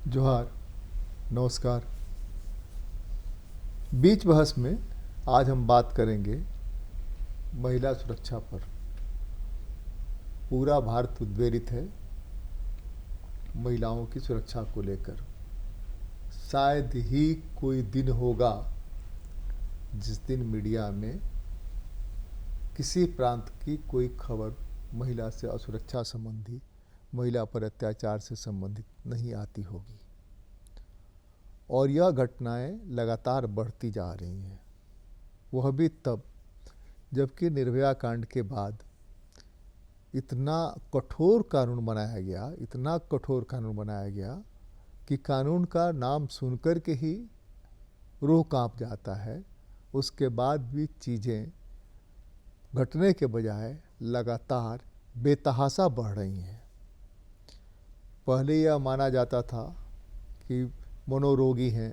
जोहार, नमस्कार। बीच बहस में आज हम बात करेंगे महिला सुरक्षा पर। पूरा भारत उद्वेलित है महिलाओं की सुरक्षा को लेकर। शायद ही कोई दिन होगा जिस दिन मीडिया में किसी प्रांत की कोई खबर महिला से असुरक्षा संबंधी, महिला पर अत्याचार से संबंधित नहीं आती होगी। और यह घटनाएं लगातार बढ़ती जा रही हैं। वह भी तब जबकि निर्भया कांड के बाद इतना कठोर कानून बनाया गया, इतना कठोर कानून बनाया गया कि कानून का नाम सुनकर के ही रूह कांप जाता है। उसके बाद भी चीज़ें घटने के बजाय लगातार बेतहाशा बढ़ रही हैं। पहले यह माना जाता था कि मनोरोगी हैं,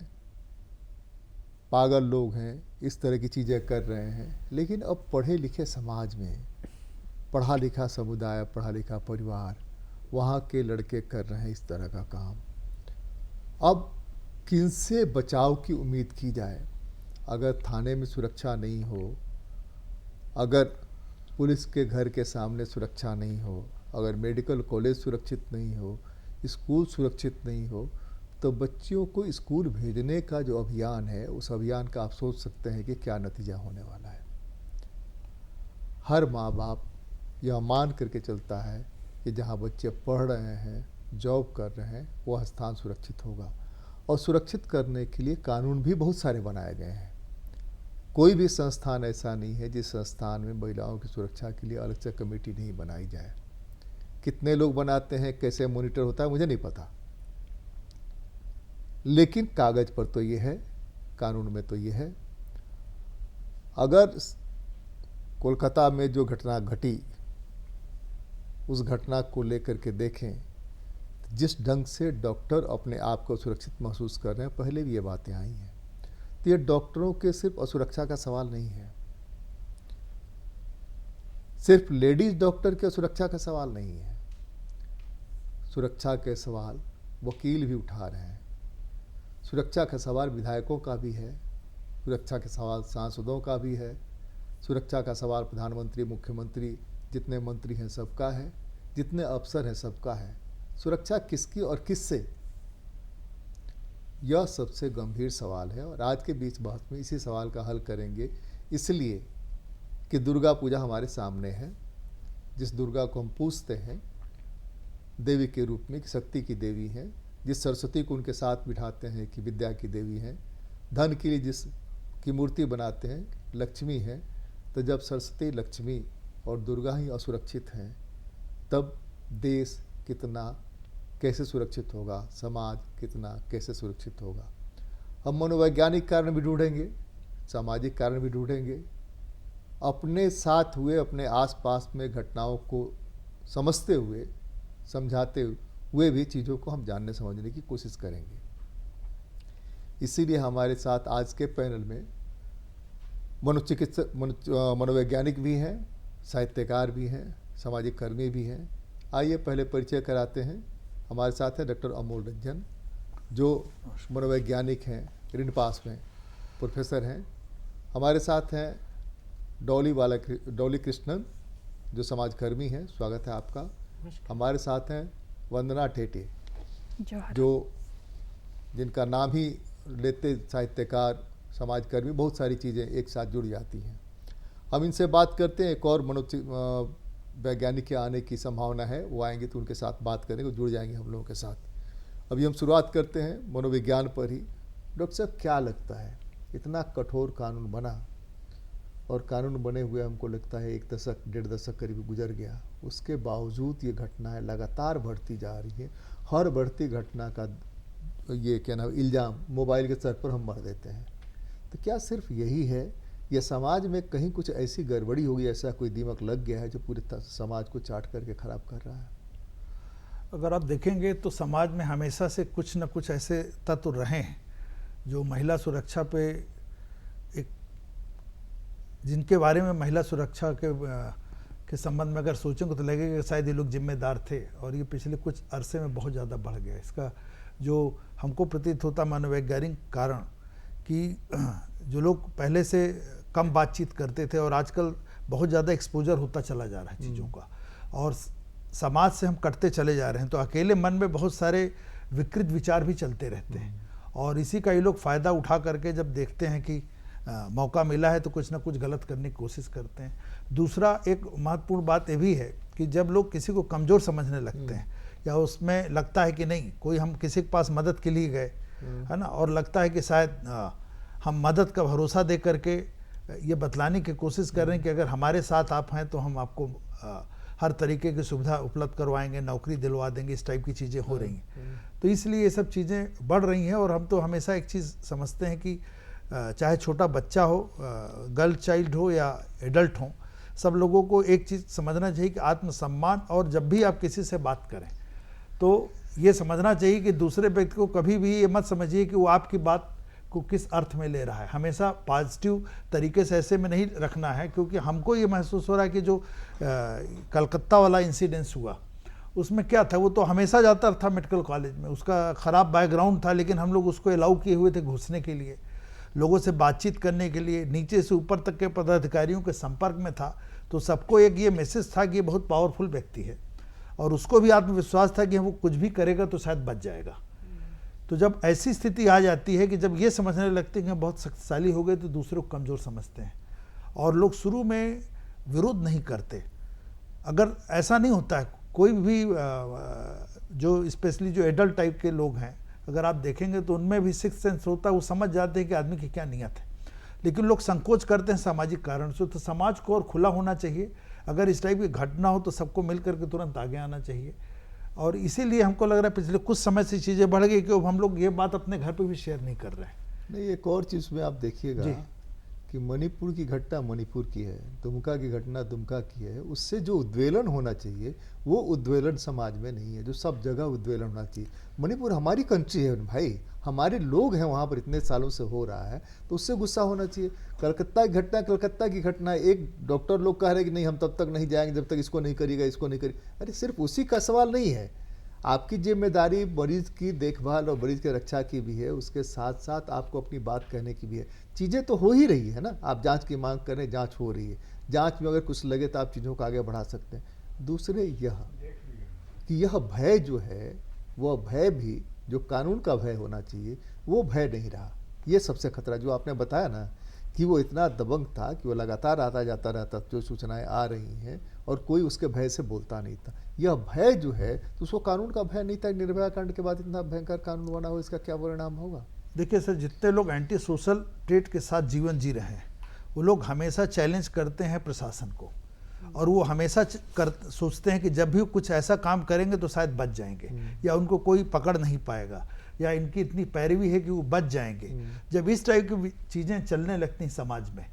पागल लोग हैं, इस तरह की चीज़ें कर रहे हैं। लेकिन अब पढ़े लिखे समाज में, पढ़ा लिखा समुदाय, पढ़ा लिखा परिवार, वहाँ के लड़के कर रहे हैं इस तरह का काम। अब किनसे बचाव की उम्मीद की जाए? अगर थाने में सुरक्षा नहीं हो, अगर पुलिस के घर के सामने सुरक्षा नहीं हो, अगर मेडिकल कॉलेज सुरक्षित नहीं हो, स्कूल सुरक्षित नहीं हो, तो बच्चियों को स्कूल भेजने का जो अभियान है, उस अभियान का आप सोच सकते हैं कि क्या नतीजा होने वाला है। हर माँ बाप यह मान करके चलता है कि जहाँ बच्चे पढ़ रहे हैं, जॉब कर रहे हैं, वह स्थान सुरक्षित होगा। और सुरक्षित करने के लिए कानून भी बहुत सारे बनाए गए हैं। कोई भी संस्थान ऐसा नहीं है जिस संस्थान में महिलाओं की सुरक्षा के लिए अलग से कमेटी नहीं बनाई जाए। कितने लोग बनाते हैं, कैसे मॉनिटर होता है, मुझे नहीं पता। लेकिन कागज पर तो ये है, कानून में तो ये है। अगर कोलकाता में जो घटना घटी, उस घटना को लेकर के देखें, जिस ढंग से डॉक्टर अपने आप को सुरक्षित महसूस कर रहे हैं, पहले भी ये बातें आई हैं। तो ये डॉक्टरों के सिर्फ असुरक्षा का सवाल नहीं है, सिर्फ लेडीज डॉक्टर के सुरक्षा का सवाल नहीं है। सुरक्षा के सवाल वकील भी उठा रहे हैं, सुरक्षा का सवाल विधायकों का भी है, सुरक्षा के सवाल सांसदों का भी है, सुरक्षा का सवाल प्रधानमंत्री, मुख्यमंत्री, जितने मंत्री हैं सबका है, जितने अफसर हैं सबका है। सुरक्षा किसकी और किससे, यह सबसे गंभीर सवाल है। और आज के बीच बहस में इसी सवाल का हल करेंगे, इसलिए कि दुर्गा पूजा हमारे सामने है। जिस दुर्गा को हम पूजते हैं देवी के रूप में, शक्ति की देवी हैं, जिस सरस्वती को उनके साथ बिठाते हैं कि विद्या की देवी हैं, धन के लिए जिस की मूर्ति बनाते हैं लक्ष्मी है। तो जब सरस्वती, लक्ष्मी और दुर्गा ही असुरक्षित हैं, तब देश कितना कैसे सुरक्षित होगा, समाज कितना कैसे सुरक्षित होगा। हम मनोवैज्ञानिक कारण भी ढूंढेंगे, सामाजिक कारण भी ढूंढेंगे, अपने साथ हुए, अपने आसपास में घटनाओं को समझते हुए, समझाते हुए भी चीज़ों को हम जानने समझने की कोशिश करेंगे। इसीलिए हमारे साथ आज के पैनल में मनोचिकित्सक, मनोवैज्ञानिक भी हैं, साहित्यकार भी हैं, सामाजिक कर्मी भी हैं। आइए पहले परिचय कराते हैं। हमारे साथ हैं डॉक्टर अमोल रंजन, जो मनोवैज्ञानिक हैं, ऋणपास में प्रोफेसर हैं। हमारे साथ हैं डॉली कृष्णन, जो समाजकर्मी हैं, स्वागत है आपका। हमारे साथ हैं वंदना टेटे, जो जिनका नाम ही लेते साहित्यकार, समाजकर्मी, बहुत सारी चीज़ें एक साथ जुड़ जाती हैं। हम इनसे बात करते हैं। एक और वैज्ञानिक के आने की संभावना है, वो आएंगे तो उनके साथ बात करेंगे, जुड़ जाएंगे हम लोगों के साथ। अभी हम शुरुआत करते हैं मनोविज्ञान पर ही। डॉक्टर साहब, क्या लगता है, इतना कठोर कानून बना और कानून बने हुए हमको लगता है 1 दशक, 1.5 दशक करीब गुजर गया, उसके बावजूद ये घटनाएं लगातार बढ़ती जा रही है। हर बढ़ती घटना का ये क्या नाम, इल्ज़ाम मोबाइल के सर पर हम भर देते हैं। तो क्या सिर्फ यही है, या समाज में कहीं कुछ ऐसी गड़बड़ी होगी, ऐसा कोई दीमक लग गया है जो पूरे समाज को चाट करके ख़राब कर रहा है? अगर आप देखेंगे तो समाज में हमेशा से कुछ न कुछ ऐसे तत्व रहे हैं जो महिला सुरक्षा पे, एक जिनके बारे में महिला सुरक्षा के के संबंध में अगर सोचेंगे तो लगेगा कि शायद ये लोग जिम्मेदार थे, और ये पिछले कुछ अरसे में बहुत ज़्यादा बढ़ गया। इसका जो हमको प्रतीत होता मनोवैज्ञानिक कारण कि जो लोग पहले से कम बातचीत करते थे और आजकल बहुत ज़्यादा एक्सपोजर होता चला जा रहा है चीज़ों का, और समाज से हम कटते चले जा रहे हैं, तो अकेले मन में बहुत सारे विकृत विचार भी चलते रहते हैं, और इसी का ये लोग फ़ायदा उठा करके जब देखते हैं कि मौका मिला है तो कुछ ना कुछ गलत करने की कोशिश करते हैं। दूसरा एक महत्वपूर्ण बात ये भी है कि जब लोग किसी को कमज़ोर समझने लगते हैं या उसमें लगता है कि नहीं कोई, हम किसी के पास मदद के लिए गए है ना, और लगता है कि शायद हम मदद का भरोसा दे करके ये बतलाने की कोशिश कर रहे हैं कि अगर हमारे साथ आप हैं तो हम आपको हर तरीके की सुविधा उपलब्ध करवाएंगे, नौकरी दिलवा देंगे, इस टाइप की चीज़ें हो रही हैं। तो इसलिए ये सब चीज़ें बढ़ रही हैं, और हम तो हमेशा एक चीज़ समझते हैं कि चाहे छोटा बच्चा हो, गर्ल चाइल्ड हो या एडल्ट हो, सब लोगों को एक चीज़ समझना चाहिए कि आत्मसम्मान, और जब भी आप किसी से बात करें तो ये समझना चाहिए कि दूसरे व्यक्ति को कभी भी ये मत समझिए कि वो आपकी बात को किस अर्थ में ले रहा है। हमेशा पॉजिटिव तरीके से ऐसे में नहीं रखना है, क्योंकि हमको ये महसूस हो रहा है कि जो कलकत्ता वाला इंसिडेंस हुआ उसमें क्या था, वो तो हमेशा जाता था मेडिकल कॉलेज में, उसका ख़राब बैकग्राउंड था, लेकिन हम लोग उसको अलाउ किए हुए थे घुसने के लिए, लोगों से बातचीत करने के लिए, नीचे से ऊपर तक के पदाधिकारियों के संपर्क में था। तो सबको एक ये मैसेज था कि ये बहुत पावरफुल व्यक्ति है, और उसको भी आत्मविश्वास था कि वो कुछ भी करेगा तो शायद बच जाएगा। तो जब ऐसी स्थिति आ जाती है कि जब ये समझने लगते हैं कि बहुत शक्तिशाली हो गए, तो दूसरे को कमज़ोर समझते हैं, और लोग शुरू में विरोध नहीं करते। अगर ऐसा नहीं होता है, कोई भी जो स्पेशली जो एडल्ट टाइप के लोग हैं, अगर आप देखेंगे तो उनमें भी सिक्स सेंस होता है, वो समझ जाते हैं कि आदमी की क्या नियत है, लेकिन लोग संकोच करते हैं सामाजिक कारण से। तो समाज को और खुला होना चाहिए, अगर इस टाइप की घटना हो तो सबको मिल करके तुरंत आगे आना चाहिए। और इसीलिए हमको लग रहा है पिछले कुछ समय से चीज़ें बढ़ गई कि अब हम लोग ये बात अपने घर पे भी शेयर नहीं कर रहे हैं। नहीं, एक और चीज़ में आप देखिएगा कि मणिपुर की घटना मणिपुर की है, दुमका की घटना दुमका की है, उससे जो उद्वेलन होना चाहिए वो उद्वेलन समाज में नहीं है, जो सब जगह उद्वेलन होना चाहिए। मणिपुर हमारी कंट्री है भाई, हमारे लोग हैं वहाँ पर, इतने सालों से हो रहा है, तो उससे गुस्सा होना चाहिए। कलकत्ता की घटना कलकत्ता की घटना, एक डॉक्टर लोग कह रहे हैं कि नहीं हम तब तक नहीं जाएंगे जब तक इसको नहीं करिएगा, इसको नहीं करिए। अरे सिर्फ उसी का सवाल नहीं है, आपकी जिम्मेदारी मरीज की देखभाल और मरीज की रक्षा की भी है, उसके साथ साथ आपको अपनी बात कहने की भी है। चीज़ें तो हो ही रही है ना, आप जांच की मांग करें, जांच हो रही है, जांच में अगर कुछ लगे तो आप चीज़ों को आगे बढ़ा सकते हैं। दूसरे यह कि यह भय जो है, वह भय भी जो कानून का भय होना चाहिए वो भय नहीं रहा। ये सबसे खतरा जो आपने बताया ना कि वो इतना दबंग था कि वो लगातार आता जाता रहता, जो सूचनाएं आ रही हैं और कोई उसके भय से बोलता नहीं था। यह भय जो है तो उसको कानून का भय नहीं था। निर्भया कांड के बाद इतना भयंकर कानून बना हो, इसका क्या परिणाम होगा? देखिए सर, जितने लोग एंटी सोशल ट्रेट के साथ जीवन जी रहे हैं वो लोग हमेशा चैलेंज करते हैं प्रशासन को, और वो हमेशा सोचते हैं कि जब भी कुछ ऐसा काम करेंगे तो शायद बच जाएंगे, या उनको कोई पकड़ नहीं पाएगा, या इनकी इतनी पैरवी है कि वो बच जाएंगे। जब इस टाइप की चीज़ें चलने लगती हैं समाज में,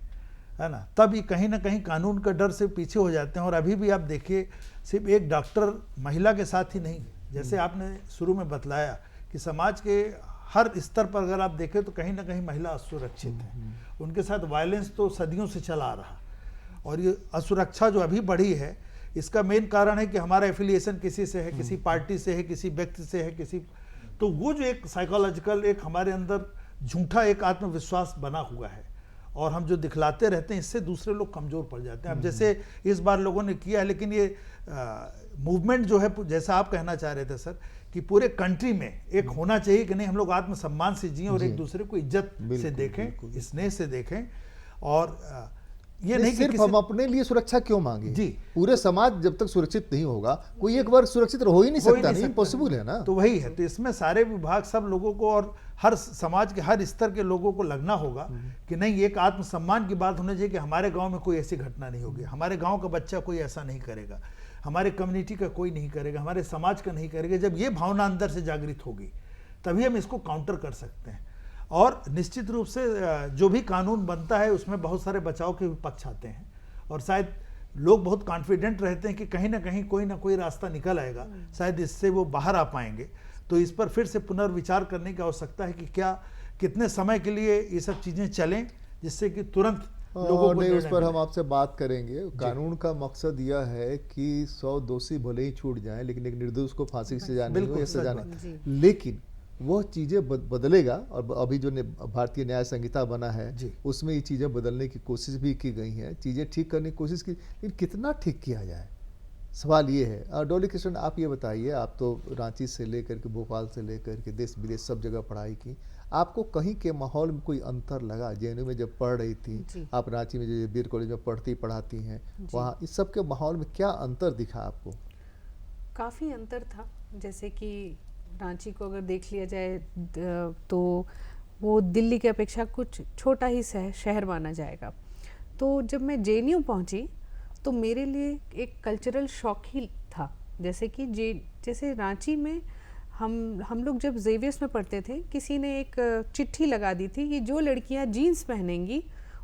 है ना, तब ये कहीं ना कहीं कानून का डर से पीछे हो जाते हैं। और अभी भी आप देखिए, सिर्फ एक डॉक्टर महिला के साथ ही नहीं, जैसे आपने शुरू में बतलाया कि समाज के हर स्तर पर अगर आप देखें तो कहीं ना कहीं महिला असुरक्षित है, उनके साथ वायलेंस तो सदियों से चला आ रहा। और ये असुरक्षा जो अभी बढ़ी है, इसका मेन कारण है कि हमारा एफिलिएशन किसी से है, किसी पार्टी से है, किसी व्यक्ति से है, किसी, तो वो जो एक साइकोलॉजिकल एक हमारे अंदर झूठा एक आत्मविश्वास बना हुआ है, और हम जो दिखलाते रहते हैं, इससे दूसरे लोग कमज़ोर पड़ जाते हैं। अब जैसे इस बार लोगों ने किया है, लेकिन ये मूवमेंट जो है, जैसा आप कहना चाह रहे थे सर, कि पूरे कंट्री में एक होना चाहिए कि नहीं, हम लोग आत्मसम्मान से जिएं और एक दूसरे को इज्जत से देखें, स्नेह से देखें। और ये नहीं सिर्फ हम अपने लिए सुरक्षा क्यों मांगे जी, पूरे समाज जब तक सुरक्षित नहीं होगा, कोई एक वर्ग सुरक्षित हो ही नहीं सकता, नहीं पॉसिबल है ना। तो वही है, तो इसमें सारे विभाग, सब लोगों को और हर समाज के हर स्तर के लोगों को लगना होगा कि नहीं, एक आत्मसम्मान की बात होनी चाहिए कि हमारे गांव में कोई ऐसी घटना नहीं होगी, हमारे गांव का बच्चा कोई ऐसा नहीं करेगा, हमारे कम्युनिटी का कोई नहीं करेगा, हमारे समाज का नहीं करेगा। जब ये भावना अंदर से जागृत होगी तभी हम इसको काउंटर कर सकते हैं। और निश्चित रूप से जो भी कानून बनता है उसमें बहुत सारे बचाव के भी पक्ष आते हैं, और शायद लोग बहुत कॉन्फिडेंट रहते हैं कि कहीं ना कहीं कोई ना कोई रास्ता निकल आएगा, शायद इससे वो बाहर आ पाएंगे। तो इस पर फिर से पुनर्विचार करने की आवश्यकता है कि क्या कितने समय के लिए ये सब चीज़ें चलें, जिससे कि तुरंत लोगों को नहीं, उस निर्णय पर हम मिले। आपसे बात करेंगे। कानून का मकसद यह है कि 100 दोषी भले ही छूट जाएं, लेकिन एक निर्दोष को फांसी की सजा नहीं हो बिल्कुल या सच सजा बात नहीं। है। लेकिन वह चीज़ें बदलेगा, और अभी जो भारतीय न्याय संहिता बना है जी। उसमें ये चीज़ें बदलने की कोशिश भी की गई हैं, चीज़ें ठीक करने की कोशिश की, लेकिन कितना ठीक किया जाए, सवाल ये है। डॉली कृष्ण, आप ये बताइए, आप तो रांची से लेकर के भोपाल से लेकर के देश विदेश सब जगह पढ़ाई की, आपको कहीं के माहौल में कोई अंतर लगा? जेएनयू में जब पढ़ रही थी जी। आप, रांची में जो बीर कॉलेज में पढ़ाती हैं, जी। वहाँ इस सब के माहौल में क्या अंतर दिखा आपको? काफ़ी अंतर था। जैसे कि रांची को अगर देख लिया जाए तो वो दिल्ली की अपेक्षा कुछ छोटा ही शहर माना जाएगा। तो जब मैं जेएनयू पहुंची तो मेरे लिए एक कल्चरल शॉक ही था। जैसे कि जैसे रांची में हम लोग जब जेवियर्स में पढ़ते थे, किसी ने एक चिट्ठी लगा दी थी कि जो लड़कियां जीन्स पहनेंगी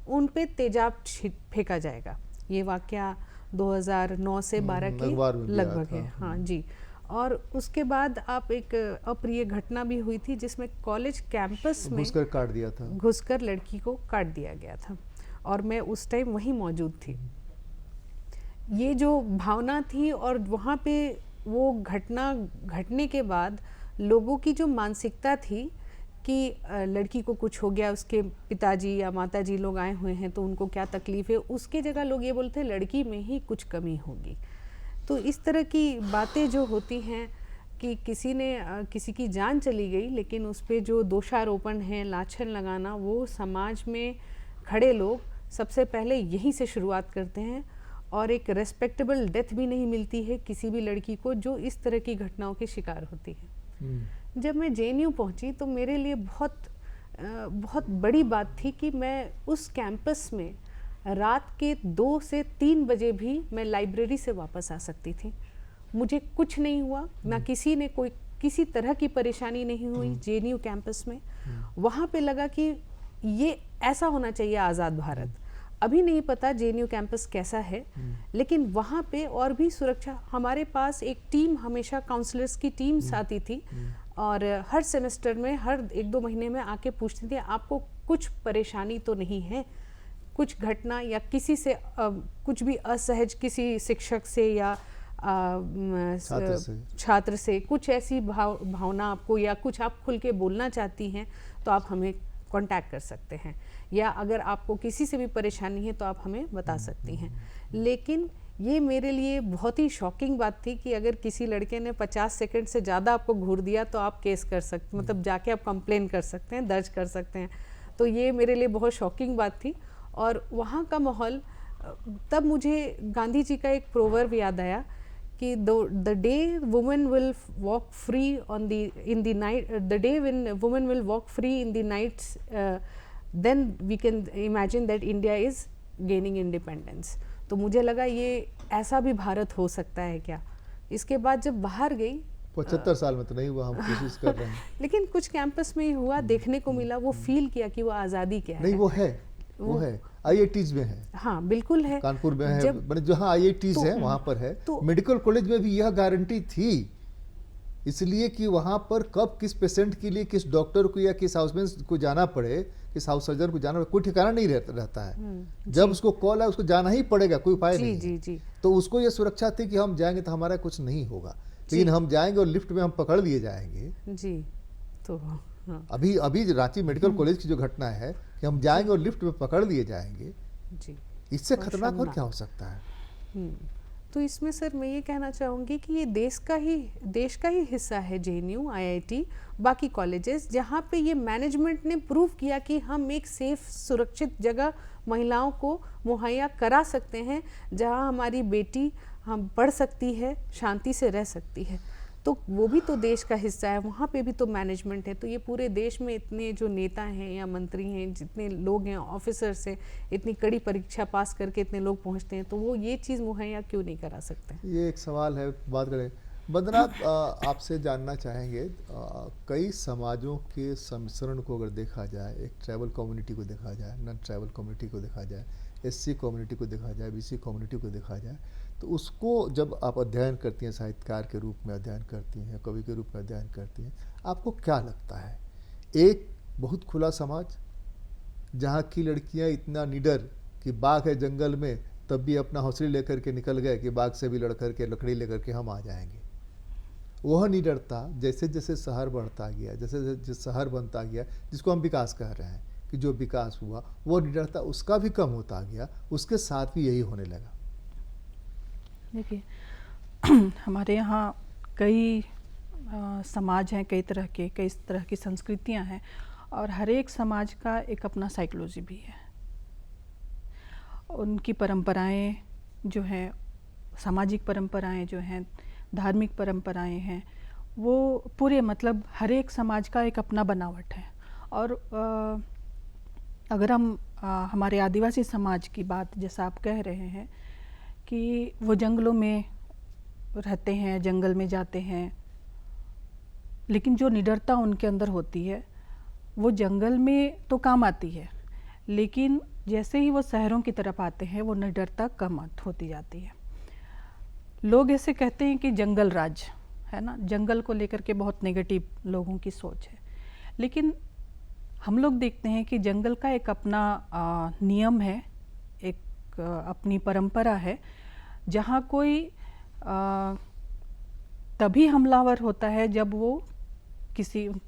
उन पे तेजाब फेंका जाएगा। ये वाकया 2009 से 12 के अखबार में भी आया लगभग था। है। हाँ जी। और उसके बाद आप एक अप्रिय घटना भी हुई थी जिसमें कॉलेज कैंपस में घुसकर काट दिया था। घुसकर लड़की को काट दिया गया था, और मैं उस टाइम वहीं मौजूद थी। ये जो भावना थी, और वहाँ पे वो घटना घटने के बाद लोगों की जो मानसिकता थी कि लड़की को कुछ हो गया, उसके पिताजी या माताजी लोग आए हुए हैं तो उनको क्या तकलीफ है, उसके जगह लोग ये बोलते हैं लड़की में ही कुछ कमी होगी। तो इस तरह की बातें जो होती हैं कि किसी की जान चली गई, लेकिन उस पर जो दोषारोपण है, लाछन लगाना, वो समाज में खड़े लोग सबसे पहले यहीं से शुरुआत करते हैं। और एक रेस्पेक्टेबल डेथ भी नहीं मिलती है किसी भी लड़की को जो इस तरह की घटनाओं की शिकार होती है। जब मैं जेएनयू पहुंची तो मेरे लिए बहुत बड़ी बात थी कि मैं उस कैंपस में रात के 2 से 3 बजे भी मैं लाइब्रेरी से वापस आ सकती थी। मुझे कुछ नहीं हुआ, ना किसी तरह की परेशानी नहीं हुई जेएनयू कैंपस में। वहाँ पे लगा कि ये ऐसा होना चाहिए आज़ाद भारत। अभी नहीं पता जेएनयू कैंपस कैसा है, लेकिन वहाँ पे और भी सुरक्षा, हमारे पास एक टीम, हमेशा काउंसलर्स की टीम्स आती थी, और हर सेमेस्टर में, हर 1-2 महीने में आके पूछती थी आपको कुछ परेशानी तो नहीं है, कुछ घटना या किसी से कुछ भी असहज, किसी शिक्षक से या छात्र से कुछ ऐसी भावना आपको, या कुछ आप खुल के बोलना चाहती हैं तो आप हमें कांटेक्ट कर सकते हैं, या अगर आपको किसी से भी परेशानी है तो आप हमें बता सकती हैं। लेकिन ये मेरे लिए बहुत ही शॉकिंग बात थी कि अगर किसी लड़के ने 50 सेकंड से ज़्यादा आपको घूर दिया तो आप केस कर सकते, मतलब जाके आप कंप्लेन कर सकते हैं, दर्ज कर सकते हैं। तो ये मेरे लिए बहुत शॉकिंग बात थी। और वहाँ का माहौल, तब मुझे गांधी जी का एक प्रोवर्ब याद आया कि the day women will walk free in the night, the day when women will walk free in the nights, then we can imagine that India is gaining independence। तो मुझे लगा ये ऐसा भी भारत हो सकता है क्या। इसके बाद जब बाहर गई, 75 साल में तो नहीं हुआ, हम कोशिश कर रहे हैं। लेकिन कुछ कैंपस में ही हुआ, देखने को मिला, वो फील किया कि वो आज़ादी क्या है। नहीं, वो है आईआईटीज में है। हाँ बिल्कुल है, कानपुर में है, मैंने जहाँ आईआईटीज है वहाँ पर है। मेडिकल कॉलेज में भी यह गारंटी थी, इसलिए कि वहाँ पर कब किस पेशेंट के लिए किस डॉक्टर को या किस हाउसमेन को जाना पड़े, किस हाउस सर्जन को जाना पड़े, कोई ठिकाना नहीं रहता है। जब उसको कॉल है उसको जाना ही पड़ेगा, कोई उपाय नहीं है। जी। तो उसको ये सुरक्षा थी कि हम जाएंगे तो हमारा कुछ नहीं होगा, लेकिन हम जाएंगे और लिफ्ट में हम पकड़ लिए जाएंगे जी। तो हाँ। अभी रांची मेडिकल कॉलेज की जो घटना है कि हम जाएंगे और लिफ्ट में पकड़ लिए जाएंगे जी, इससे खतरनाक और क्या हो सकता है। तो इसमें सर मैं ये कहना चाहूँगी कि ये देश का ही हिस्सा है जेएनयू, आईआईटी, बाकी कॉलेजेस, जहाँ पे ये मैनेजमेंट ने प्रूव किया कि हम एक सेफ, सुरक्षित जगह महिलाओं को मुहैया करा सकते हैं, जहाँ हमारी बेटी हम पढ़ सकती है, शांति से रह सकती है। तो वो भी तो देश का हिस्सा है, वहाँ पे भी तो मैनेजमेंट है। तो ये पूरे देश में इतने जो नेता हैं या मंत्री हैं, जितने लोग हैं, ऑफिसर्स हैं, इतनी कड़ी परीक्षा पास करके इतने लोग पहुँचते हैं, तो वो ये चीज़ मुहैया क्यों नहीं करा सकते? ये एक सवाल है, बात करें। वंदना, आपसे जानना चाहेंगे, कई समाजों के सम्मिश्रण को अगर देखा जाए, एक ट्राइबल कम्युनिटी को देखा जाए, नॉन ट्राइबल कम्युनिटी को देखा जाए, एससी कम्युनिटी को देखा जाए, बीसी कम्युनिटी को देखा जाए, तो उसको जब आप अध्ययन करती हैं, साहित्यकार के रूप में अध्ययन करती हैं, कवि के रूप में अध्ययन करती हैं, आपको क्या लगता है? एक बहुत खुला समाज जहाँ की लड़कियाँ इतना निडर कि बाघ है जंगल में, तब भी अपना हौसली लेकर के निकल गए कि बाघ से भी लड़ करके लकड़ी लेकर के हम आ जाएंगे। वह निडरता जैसे जैसे शहर बढ़ता गया, जैसे जैसे शहर बनता गया, जिसको हम विकास कह रहे हैं कि जो विकास हुआ वो निडरता उसका भी कम होता गया, उसके साथ भी यही होने लगा। देखिए हमारे यहाँ कई समाज हैं, कई तरह की संस्कृतियाँ हैं, और हर एक समाज का एक अपना साइकोलॉजी भी है। उनकी परंपराएं जो हैं, सामाजिक परंपराएं जो हैं, धार्मिक परंपराएं हैं, वो पूरे मतलब हर एक समाज का एक अपना बनावट है। और अगर हम हमारे आदिवासी समाज की बात, जैसा आप कह रहे हैं कि वो जंगलों में रहते हैं, जंगल में जाते हैं, लेकिन जो निडरता उनके अंदर होती है वो जंगल में तो काम आती है, लेकिन जैसे ही वो शहरों की तरफ आते हैं वो निडरता कम होती जाती है। लोग ऐसे कहते हैं कि जंगल राज है ना, जंगल को लेकर के बहुत नेगेटिव लोगों की सोच है, लेकिन हम लोग देखते हैं कि जंगल का एक अपना नियम है, एक अपनी परंपरा है, जहाँ कोई तभी हमलावर होता है जब वो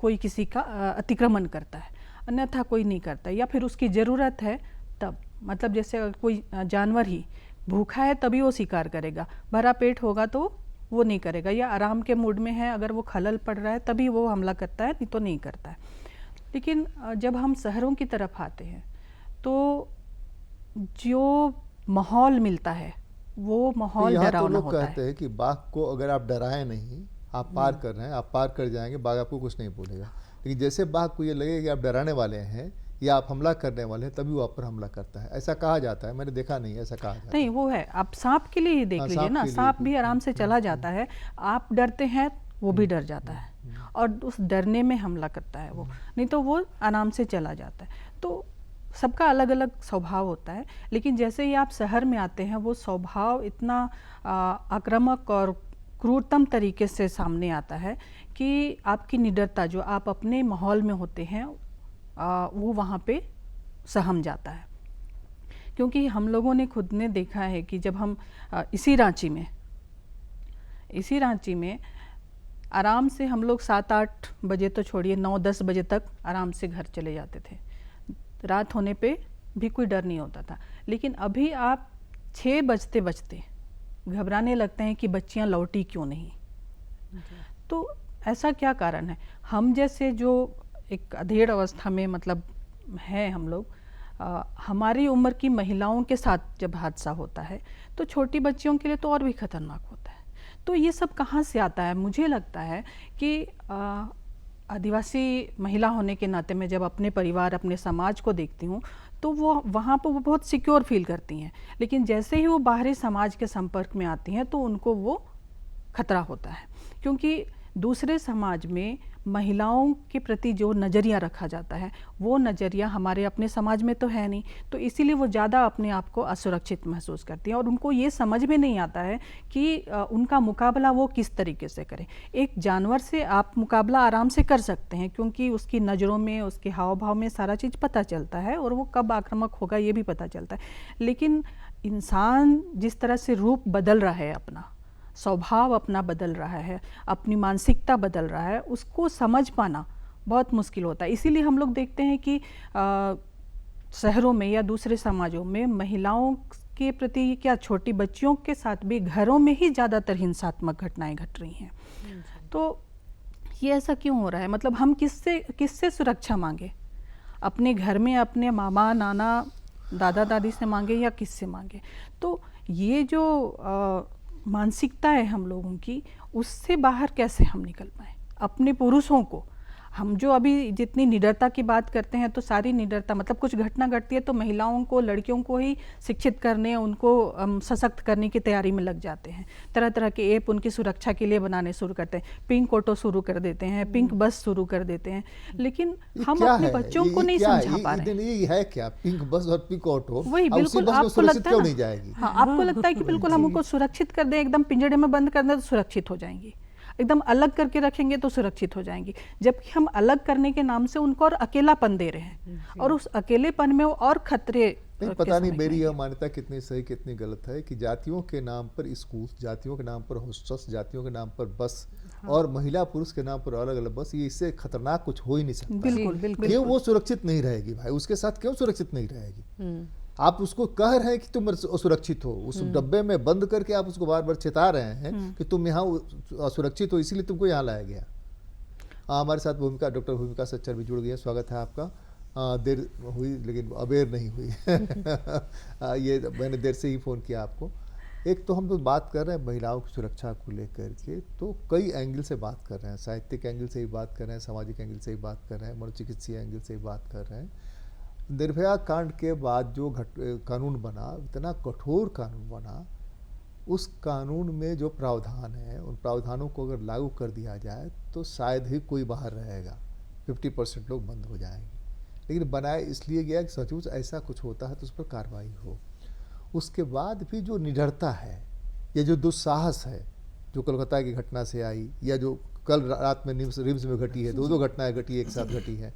कोई किसी का अतिक्रमण करता है, अन्यथा कोई नहीं करता, या फिर उसकी ज़रूरत है तब। मतलब जैसे कोई जानवर ही भूखा है तभी वो शिकार करेगा, भरा पेट होगा तो वो नहीं करेगा, या आराम के मूड में है, अगर वो खलल पड़ रहा है तभी वो हमला करता है, नहीं तो नहीं करता है। लेकिन जब हम शहरों की तरफ आते हैं तो जो माहौल मिलता है वो माहौल डरावना होता है। कहते हैं कि बाघ को अगर आप डराएं नहीं, आप पार कर रहे हैं, आप पार कर जाएंगे, बाघ आपको कुछ नहीं बोलेगा। लेकिन जैसे बाघ को ये लगे कि आप डराने वाले हैं या आप हमला करने वाले हैं, तभी वो आप पर हमला करता है। ऐसा कहा जाता है, मैंने देखा नहीं, ऐसा कहा जाता नहीं, वो है। आप सांप के लिए ही देख लीजिए ना, सांप भी आराम से चला जाता है, आप डरते हैं वो भी डर जाता है, और उस डरने में हमला करता है वो, नहीं तो वो आराम से चला जाता है। तो सबका अलग अलग स्वभाव होता है, लेकिन जैसे ही आप शहर में आते हैं वो स्वभाव इतना आक्रामक और क्रूरतम तरीके से सामने आता है कि आपकी निडरता जो आप अपने माहौल में होते हैं वो वहाँ पे सहम जाता है। क्योंकि हम लोगों ने खुद ने देखा है कि जब हम इसी रांची में आराम से हम लोग 7-8 बजे तो छोड़िए, 9-10 बजे तक आराम से घर चले जाते थे, रात होने पे भी कोई डर नहीं होता था। लेकिन अभी आप 6 बजते बजते घबराने लगते हैं कि बच्चियां लौटी क्यों नहीं। तो ऐसा क्या कारण है? हम जैसे जो एक अधेड़ अवस्था में मतलब है हम लोग, हमारी उम्र की महिलाओं के साथ जब हादसा होता है तो छोटी बच्चियों के लिए तो और भी खतरनाक होता है। तो ये सब कहाँ से आता है? मुझे लगता है कि आदिवासी महिला होने के नाते मैं जब अपने परिवार, अपने समाज को देखती हूँ तो वो वहाँ पर वो बहुत सिक्योर फील करती हैं, लेकिन जैसे ही वो बाहरी समाज के संपर्क में आती हैं तो उनको वो खतरा होता है। क्योंकि दूसरे समाज में महिलाओं के प्रति जो नज़रिया रखा जाता है वो नज़रिया हमारे अपने समाज में तो है नहीं, तो इसीलिए वो ज़्यादा अपने आप को असुरक्षित महसूस करती हैं, और उनको ये समझ में नहीं आता है कि उनका मुकाबला वो किस तरीके से करें। एक जानवर से आप मुकाबला आराम से कर सकते हैं क्योंकि उसकी नज़रों में, उसके हाव भाव में सारा चीज़ पता चलता है और वो कब आक्रामक होगा ये भी पता चलता है। लेकिन इंसान जिस तरह से रूप बदल रहा है, अपना स्वभाव अपना बदल रहा है, अपनी मानसिकता बदल रहा है, उसको समझ पाना बहुत मुश्किल होता है। इसीलिए हम लोग देखते हैं कि शहरों में या दूसरे समाजों में महिलाओं के प्रति, क्या छोटी बच्चियों के साथ भी घरों में ही ज़्यादातर हिंसात्मक घटनाएं घट रही हैं। तो ये ऐसा क्यों हो रहा है? मतलब हम किससे सुरक्षा मांगे? अपने घर में अपने मामा, नाना, दादा दादी से मांगे या किससे मांगे? तो ये जो मानसिकता है हम लोगों की, उससे बाहर कैसे हम निकल पाए? अपने पुरुषों को, हम जो अभी जितनी निडरता की बात करते हैं तो सारी निडरता मतलब कुछ घटना घटती है तो महिलाओं को, लड़कियों को ही शिक्षित करने, उनको सशक्त करने की तैयारी में लग जाते हैं। तरह तरह के ऐप उनकी सुरक्षा के लिए बनाने शुरू करते हैं, पिंक ऑटो शुरू कर देते हैं, पिंक बस शुरू कर देते हैं, लेकिन हम अपने बच्चों को नहीं समझा पा रहे हैं। ये है क्या पिंक बस और पिंक ऑटो? वही बिल्कुल आपको लगता है ना, हाँ, आपको लगता है कि बिल्कुल हम उनको सुरक्षित कर दें, एकदम पिंजड़े में बंद कर दें तो सुरक्षित हो जाएंगी, एकदम अलग करके रखेंगे तो सुरक्षित हो जाएंगी, जबकि हम अलग करने के नाम से उनको और अकेलापन दे रहे हैं और उस अकेलेपन में वो और खतरे नहीं, के पता नहीं समझ मेरी में यह आएगी। मान्यता कितनी सही कितनी गलत है कि जातियों के नाम पर स्कूल, जातियों के नाम पर हॉस्टल्स, जातियों के नाम पर बस और महिला पुरुष के नाम पर अलग अलग बस, ये इससे खतरनाक कुछ हो ही नहीं सकता। बिल्कुल जी, बिल्कुल। क्यों वो सुरक्षित नहीं रहेगी भाई, उसके साथ क्यों सुरक्षित नहीं रहेगी? आप उसको कह रहे हैं कि तुम असुरक्षित हो, उस डब्बे में बंद करके आप उसको बार बार चेता रहे हैं कि तुम यहाँ असुरक्षित हो, इसीलिए तुमको यहाँ लाया गया। हमारे साथ भूमिका डॉक्टर भूमिका सच्चर भी जुड़ गई है, स्वागत है आपका। देर हुई लेकिन अबेर नहीं हुई। ये मैंने देर से ही फ़ोन किया आपको। एक तो हम लोग बात कर रहे हैं महिलाओं की सुरक्षा को लेकर के, तो कई एंगल से बात कर रहे हैं, साहित्यिक एंगल से ही बात कर रहे हैं, सामाजिक एंगल से ही बात कर रहे हैं, मनोचिकित्सीय एंगल से ही बात कर रहे हैं। निर्भया कांड के बाद जो कानून बना, इतना कठोर कानून बना, उस कानून में जो प्रावधान है, उन प्रावधानों को अगर लागू कर दिया जाए तो शायद ही कोई बाहर रहेगा, 50% लोग बंद हो जाएंगे। लेकिन बनाया इसलिए गया कि सचमुच ऐसा कुछ होता है तो उस पर कार्रवाई हो। उसके बाद भी जो निडरता है या जो दुस्साहस है, जो कोलकाता की घटना से आई या जो कल रात में रिम्स में घटी है, दो घटनाएं घटी एक साथ घटी है,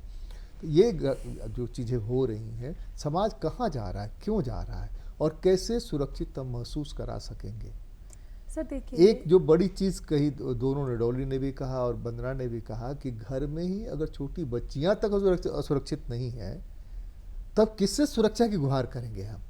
तो ये जो चीज़ें हो रही हैं, समाज कहाँ जा रहा है, क्यों जा रहा है और कैसे सुरक्षित हम महसूस करा सकेंगे? सर देखिए, एक जो बड़ी चीज़ कही दोनों ने, डॉली ने भी कहा और वंदना ने भी कहा कि घर में ही अगर छोटी बच्चियां तक असुरक्षित नहीं है, तब किससे सुरक्षा की गुहार करेंगे हम?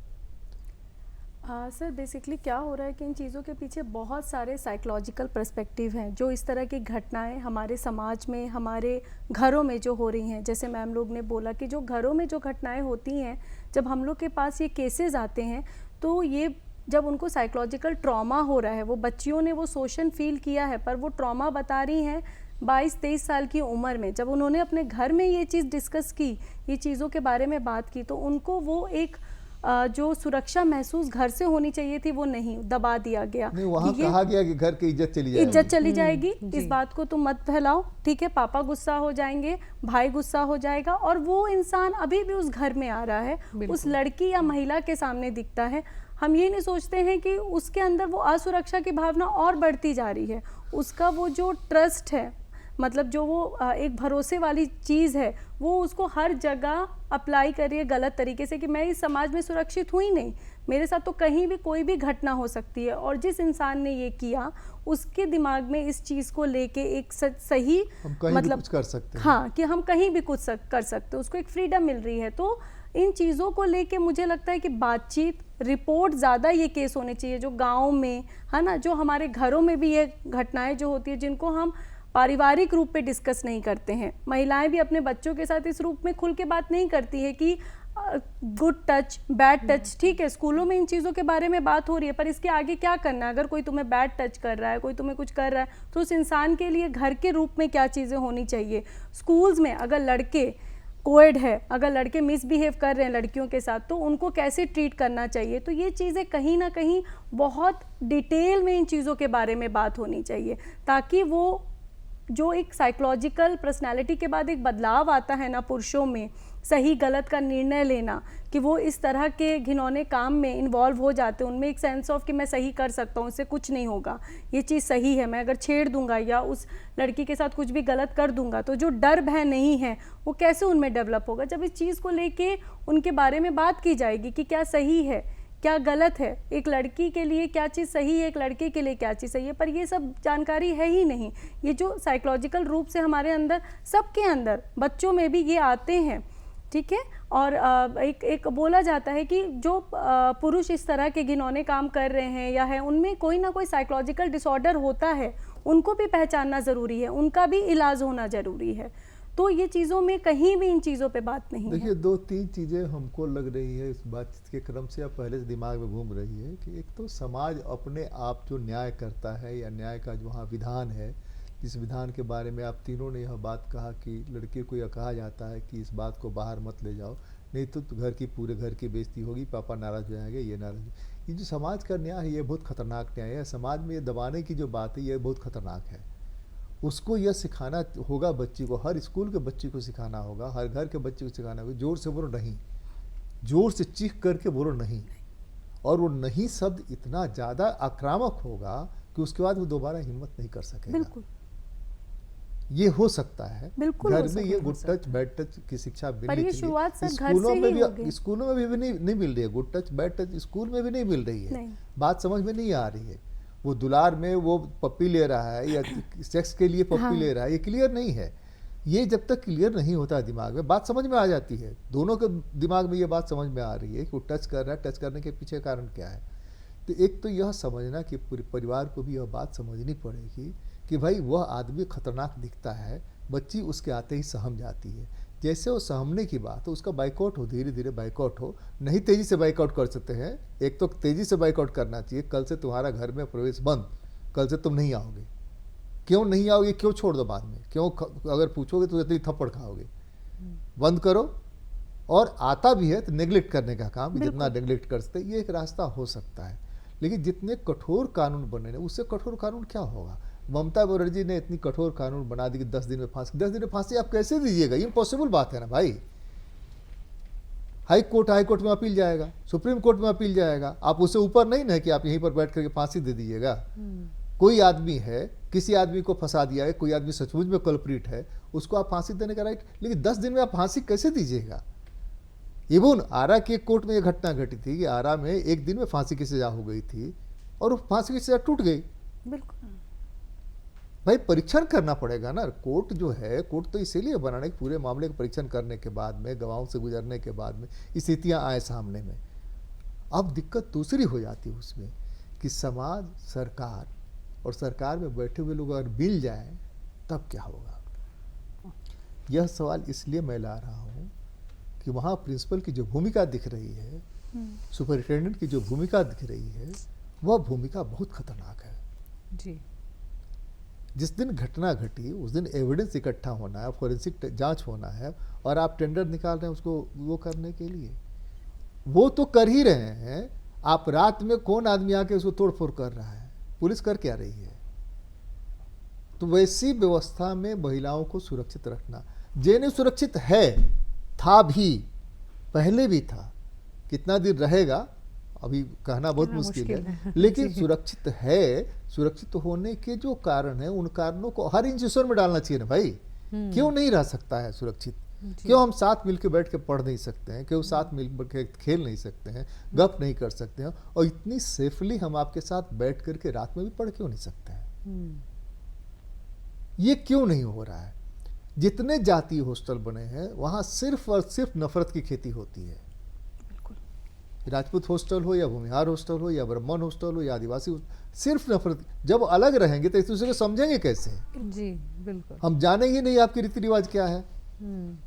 सर बेसिकली क्या हो रहा है कि इन चीज़ों के पीछे बहुत सारे साइकोलॉजिकल पर्सपेक्टिव हैं। जो इस तरह की घटनाएं हमारे समाज में, हमारे घरों में जो हो रही हैं, जैसे मैम लोग ने बोला कि जो घरों में जो घटनाएं होती हैं, जब हम लोग के पास ये केसेस आते हैं तो ये जब उनको साइकोलॉजिकल ट्रॉमा हो रहा है, वो बच्चियों ने वो शोषण फील किया है, पर वो ट्रॉमा बता रही हैं 22-23 साल की उम्र में। जब उन्होंने अपने घर में ये चीज़ डिस्कस की, ये चीज़ों के बारे में बात की, तो उनको वो एक जो सुरक्षा महसूस घर से होनी चाहिए थी वो नहीं, दबा दिया गया। नहीं, वहाँ कि ये कहा गया कि घर की इज्जत चली जाएगी। इज्जत चली जाएगी, जी। इस बात को तुम मत फैलाओ, ठीक है। पापा गुस्सा हो जाएंगे, भाई गुस्सा हो जाएगा, और वो इंसान अभी भी उस घर में आ रहा है, उस लड़की या महिला के सामने दिखता है। हम ये नहीं सोचते हैं कि उसके अंदर वो असुरक्षा की भावना और बढ़ती जा रही है। उसका वो जो ट्रस्ट है, मतलब जो वो एक भरोसे वाली चीज़ है, वो उसको हर जगह अप्लाई कर रही है गलत तरीके से कि मैं इस समाज में सुरक्षित हुई नहीं, मेरे साथ तो कहीं भी कोई भी घटना हो सकती है। और जिस इंसान ने ये किया, उसके दिमाग में इस चीज़ को लेके एक सही हम कहीं मतलब भी कुछ कर सकते हैं। हाँ, कि हम कहीं भी कुछ कर सकते हैं, उसको एक फ्रीडम मिल रही है। तो इन चीज़ों को लेके मुझे लगता है कि बातचीत, रिपोर्ट ज़्यादा ये केस होने चाहिए जो गाँव में है ना, जो हमारे घरों में भी ये घटनाएं जो होती है जिनको हम पारिवारिक रूप पे डिस्कस नहीं करते हैं। महिलाएं भी अपने बच्चों के साथ इस रूप में खुल के बात नहीं करती है कि गुड टच, बैड टच, ठीक है, स्कूलों में इन चीज़ों के बारे में बात हो रही है, पर इसके आगे क्या करना है? अगर कोई तुम्हें बैड टच कर रहा है, कोई तुम्हें कुछ कर रहा है, तो उस इंसान के लिए घर के रूप में क्या चीज़ें होनी चाहिए? स्कूल्स में अगर लड़के कोएड है, अगर लड़के मिसबिहेव कर रहे हैं लड़कियों के साथ, तो उनको कैसे ट्रीट करना चाहिए? तो ये चीज़ें कहीं ना कहीं बहुत डिटेल में इन चीज़ों के बारे में बात होनी चाहिए, ताकि वो जो एक साइकोलॉजिकल पर्सनालिटी के बाद एक बदलाव आता है ना पुरुषों में, सही गलत का निर्णय लेना, कि वो इस तरह के घिनौने काम में इन्वॉल्व हो जाते हैं, उनमें एक सेंस ऑफ कि मैं सही कर सकता हूँ, इससे कुछ नहीं होगा, ये चीज़ सही है, मैं अगर छेड़ दूंगा या उस लड़की के साथ कुछ भी गलत कर दूंगा, तो जो डर भय नहीं है वो कैसे उनमें डेवलप होगा? जब इस चीज़ को लेके उनके बारे में बात की जाएगी कि क्या सही है, क्या गलत है, एक लड़की के लिए क्या चीज़ सही है, एक लड़के के लिए क्या चीज़ सही है, पर ये सब जानकारी है ही नहीं। ये जो साइकोलॉजिकल रूप से हमारे अंदर, सबके अंदर, बच्चों में भी ये आते हैं, ठीक है। और एक बोला जाता है कि जो पुरुष इस तरह के घिनौने काम कर रहे हैं या है, उनमें कोई ना कोई साइकोलॉजिकल डिसऑर्डर होता है, उनको भी पहचानना ज़रूरी है, उनका भी इलाज होना ज़रूरी है। तो ये चीज़ों में कहीं भी इन चीज़ों पे बात नहीं है। देखिए, 2-3 चीज़ें हमको लग रही है इस बातचीत के क्रम से या पहले से दिमाग में घूम रही है कि एक तो समाज अपने आप जो न्याय करता है या न्याय का जो वहाँ विधान है, जिस विधान के बारे में आप तीनों ने यह बात कहा कि लड़के को यह कहा जाता है कि इस बात को बाहर मत ले जाओ, नहीं तो घर की पूरे घर की बेइज्जती होगी, पापा नाराज़ हो जाएंगे, ये नाराज़। ये जो समाज का न्याय है, ये बहुत खतरनाक न्याय है। समाज में ये दबाने की जो बात है, ये बहुत खतरनाक है। उसको यह सिखाना होगा बच्ची को, हर स्कूल के बच्ची को सिखाना होगा, हर घर के बच्चे को सिखाना होगा, जोर से बोलो नहीं, जोर से चीख करके बोलो नहीं। और वो नहीं शब्द इतना ज़्यादा आक्रामक होगा कि उसके बाद वो दोबारा हिम्मत नहीं कर सकेगा। बिल्कुल। ये हो सकता है। बिल्कुल घर हो में सकता ये है, गुड टच बैड टच की शिक्षा पर मिलनी ये चाहिए। शुरुआत सर घर स्कूलों से में ही होगी। भी स्कूलों में भी नहीं मिल रही है good touch bad touch, school में भी नहीं मिल रही है। नहीं। बात समझ में नहीं आ रही है। वो दुलार में वो पप्पी ले रहा है या सेक्स के लिए पप्पी ले रहा है, ये क्लियर नहीं है। ये जब तक क्लियर नहीं होता है दिमाग में, बात समझ में आ जाती है। दोनों के दिमाग में ये बात समझ में आ रही है कि वो टच कर रहा है, टच करने के पीछे कारण क्या है। तो एक तो यह समझना कि पूरे परिवार को भी यह बात समझनी पड़ेगी कि भाई वह आदमी खतरनाक दिखता है, बच्ची उसके आते ही सहम जाती है। जैसे वो सहमने की बात हो, उसका बाइकआउट हो, धीरे धीरे बाइकआउट हो। नहीं तेजी से बाइकआउट कर सकते हैं, एक तो तेजी से बाइकआउट करना चाहिए। कल से तुम्हारा घर में प्रवेश बंद, कल से तुम नहीं आओगे। क्यों नहीं आओगे, क्यों छोड़ दो बाद में, क्यों अगर पूछोगे तो इतनी थप्पड़ खाओगे। बंद करो, और आता भी है तो नेग्लेक्ट करने का काम, जितना नेग्लेक्ट कर सकते ये एक रास्ता हो सकता है। लेकिन जितने कठोर कानून बने, उससे कठोर कानून क्या होगा। ममता बनर्जी ने इतनी कठोर कानून बना दी कि 10 दिन में फांसी। 10 दिन में फांसी आप कैसे दीजिएगा, ये इम्पॉसिबल बात है ना भाई। हाई कोर्ट में अपील जाएगा, सुप्रीम कोर्ट में अपील जाएगा। आप उससे ऊपर नहीं ना कि आप यहीं पर बैठ करके फांसी दे दीजिएगा। कोई आदमी है, किसी आदमी को फंसा दिया है, कोई आदमी सचमुच में कल्प्रिट है, उसको आप फांसी देने का राइट, लेकिन 10 दिन में आप फांसी कैसे दीजिएगा। इवन आरा के कोर्ट में यह घटना घटी थी कि आरा में 1 दिन में फांसी की सजा हो गई थी और फांसी की सजा टूट गई। बिल्कुल भाई परीक्षण करना पड़ेगा ना। कोर्ट जो है, कोर्ट तो इसीलिए बनाने के पूरे मामले का परीक्षण करने के बाद में, गवाहों से गुजरने के बाद में स्थितियां आए सामने में। अब दिक्कत दूसरी हो जाती है उसमें कि समाज, सरकार और सरकार में बैठे हुए लोग अगर मिल जाए तब क्या होगा। यह सवाल इसलिए मैं ला रहा हूँ कि वहाँ प्रिंसिपल की जो भूमिका दिख रही है, सुपरिटेंडेंट की जो भूमिका दिख रही है, वह भूमिका बहुत खतरनाक है। जी। जिस दिन घटना घटी उस दिन एविडेंस इकट्ठा होना है, फॉरेंसिक जांच होना है, और आप टेंडर निकाल रहे हैं उसको वो करने के लिए। वो तो कर ही रहे हैं, आप रात में कौन आदमी आके उसको तोड़फोड़ कर रहा है, पुलिस कर क्या रही है। तो वैसी व्यवस्था में महिलाओं को सुरक्षित रखना, जेएनयू सुरक्षित है, था भी, पहले भी था, कितना दिन रहेगा अभी कहना बहुत मुश्किल है, लेकिन सुरक्षित है। सुरक्षित होने के जो कारण है, उन कारणों को हर इंस्टीट्यूशन में डालना चाहिए ना भाई। क्यों नहीं रह सकता है सुरक्षित। क्यों हम साथ मिलकर बैठ के पढ़ नहीं सकते हैं, क्यों साथ मिल के खेल नहीं सकते हैं, गप नहीं कर सकते हैं, और इतनी सेफली हम आपके साथ बैठ करके रात में भी पढ़ क्यों नहीं सकते हैं। ये क्यों नहीं हो रहा है। जितने जातीय हॉस्टल बने हैं वहां सिर्फ और सिर्फ नफरत की खेती होती है। राजपूत हॉस्टल हो या भूमिहार हॉस्टल हो या ब्राह्मण हॉस्टल हो या आदिवासी, सिर्फ नफरत। जब अलग रहेंगे तो एक दूसरे को समझेंगे कैसे। जी बिल्कुल। हम जानेंगे नहीं आपके रीति रिवाज क्या है,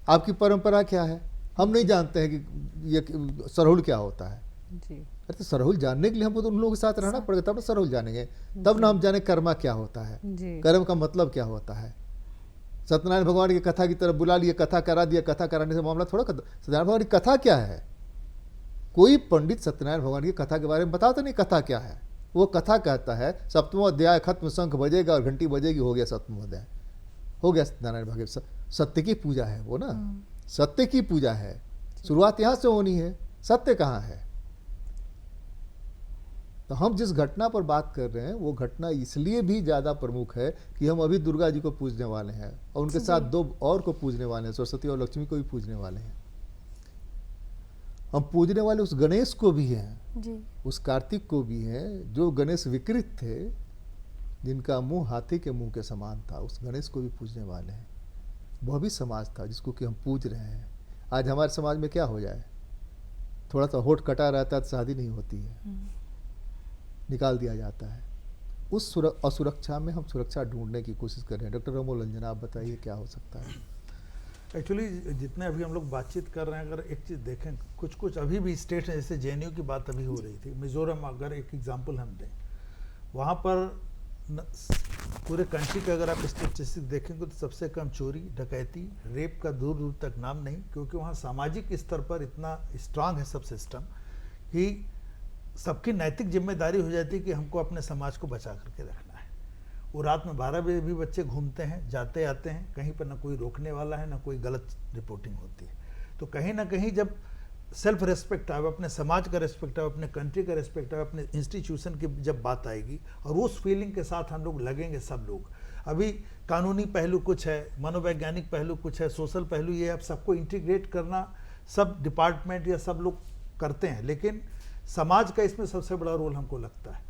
आपकी परंपरा क्या है। हम नहीं जानते हैं कि ये सरहुल क्या होता है। जी। अरे तो सरहुल जानने के लिए हमको तो उन लोगों के साथ रहना पड़ेगा, तब ना सरहुल जानेंगे। तब ना हम जाने कर्मा क्या होता है, कर्म का मतलब क्या होता है। सत्यनारायण भगवान की कथा की तरफ बुला लिए, कथा करा दिया, कथा कराने से मामला थोड़ा खत्म। सत्यनारायण भगवान की कथा क्या है। कोई पंडित सत्यनारायण भगवान की कथा के बारे में बताता नहीं कथा क्या है। वो कथा कहता है 7वां अध्याय खत्म, शंख बजेगा और घंटी बजेगी, हो गया 7वां अध्याय, हो गया सत्यनारायण भगवान। सत्य की पूजा है वो ना, सत्य की पूजा है। शुरुआत यहाँ से होनी है, सत्य कहाँ है। तो हम जिस घटना पर बात कर रहे हैं वो घटना इसलिए भी ज़्यादा प्रमुख है कि हम अभी दुर्गा जी को पूजने वाले हैं और उनके साथ 2 और को पूजने वाले हैं, सरस्वती और लक्ष्मी को भी पूजने वाले हैं। हम पूजने वाले उस गणेश को भी हैं जी। उस कार्तिक को भी हैं जो गणेश विकृत थे, जिनका मुंह हाथी के मुंह के समान था। उस गणेश को भी पूजने वाले हैं। वह भी समाज था जिसको कि हम पूज रहे हैं। आज हमारे समाज में क्या हो जाए, थोड़ा सा होठ कटा रहता है तो शादी नहीं होती है, निकाल दिया जाता है। उस असुरक्षा में हम सुरक्षा ढूंढने की कोशिश कर रहे हैं। डॉक्टर अमोल रंजन, आप बताइए क्या हो सकता है। एक्चुअली जितने अभी हम लोग बातचीत कर रहे हैं, अगर एक चीज़ देखें, कुछ कुछ अभी भी स्टेट हैं, जैसे जेएनयू की बात अभी हो रही थी, मिजोरम अगर एक एग्जांपल हम दें, वहाँ पर पूरे कंट्री का अगर आप स्टेटिस्टिक्स देखेंगे तो सबसे कम चोरी, डकैती, रेप का दूर दूर तक नाम नहीं, क्योंकि वहाँ सामाजिक स्तर पर इतना स्ट्रांग है सब सिस्टम कि सबकी नैतिक जिम्मेदारी हो जाती है कि हमको अपने समाज को बचा करके रखना है। वो रात में 12 बजे भी बच्चे घूमते हैं, जाते आते हैं, कहीं पर ना कोई रोकने वाला है, ना कोई गलत रिपोर्टिंग होती है। तो कहीं ना कहीं जब सेल्फ रेस्पेक्ट आए, अपने समाज का रेस्पेक्ट आए, अपने कंट्री का रेस्पेक्ट आए, अपने इंस्टीट्यूशन की जब बात आएगी और उस फीलिंग के साथ हम लोग लगेंगे सब लोग, अभी कानूनी पहलू कुछ है, मनोवैज्ञानिक पहलू कुछ है, सोशल पहलू ये है, अब सबको इंटीग्रेट करना सब डिपार्टमेंट या सब लोग करते हैं, लेकिन समाज का इसमें सबसे बड़ा रोल हमको लगता है।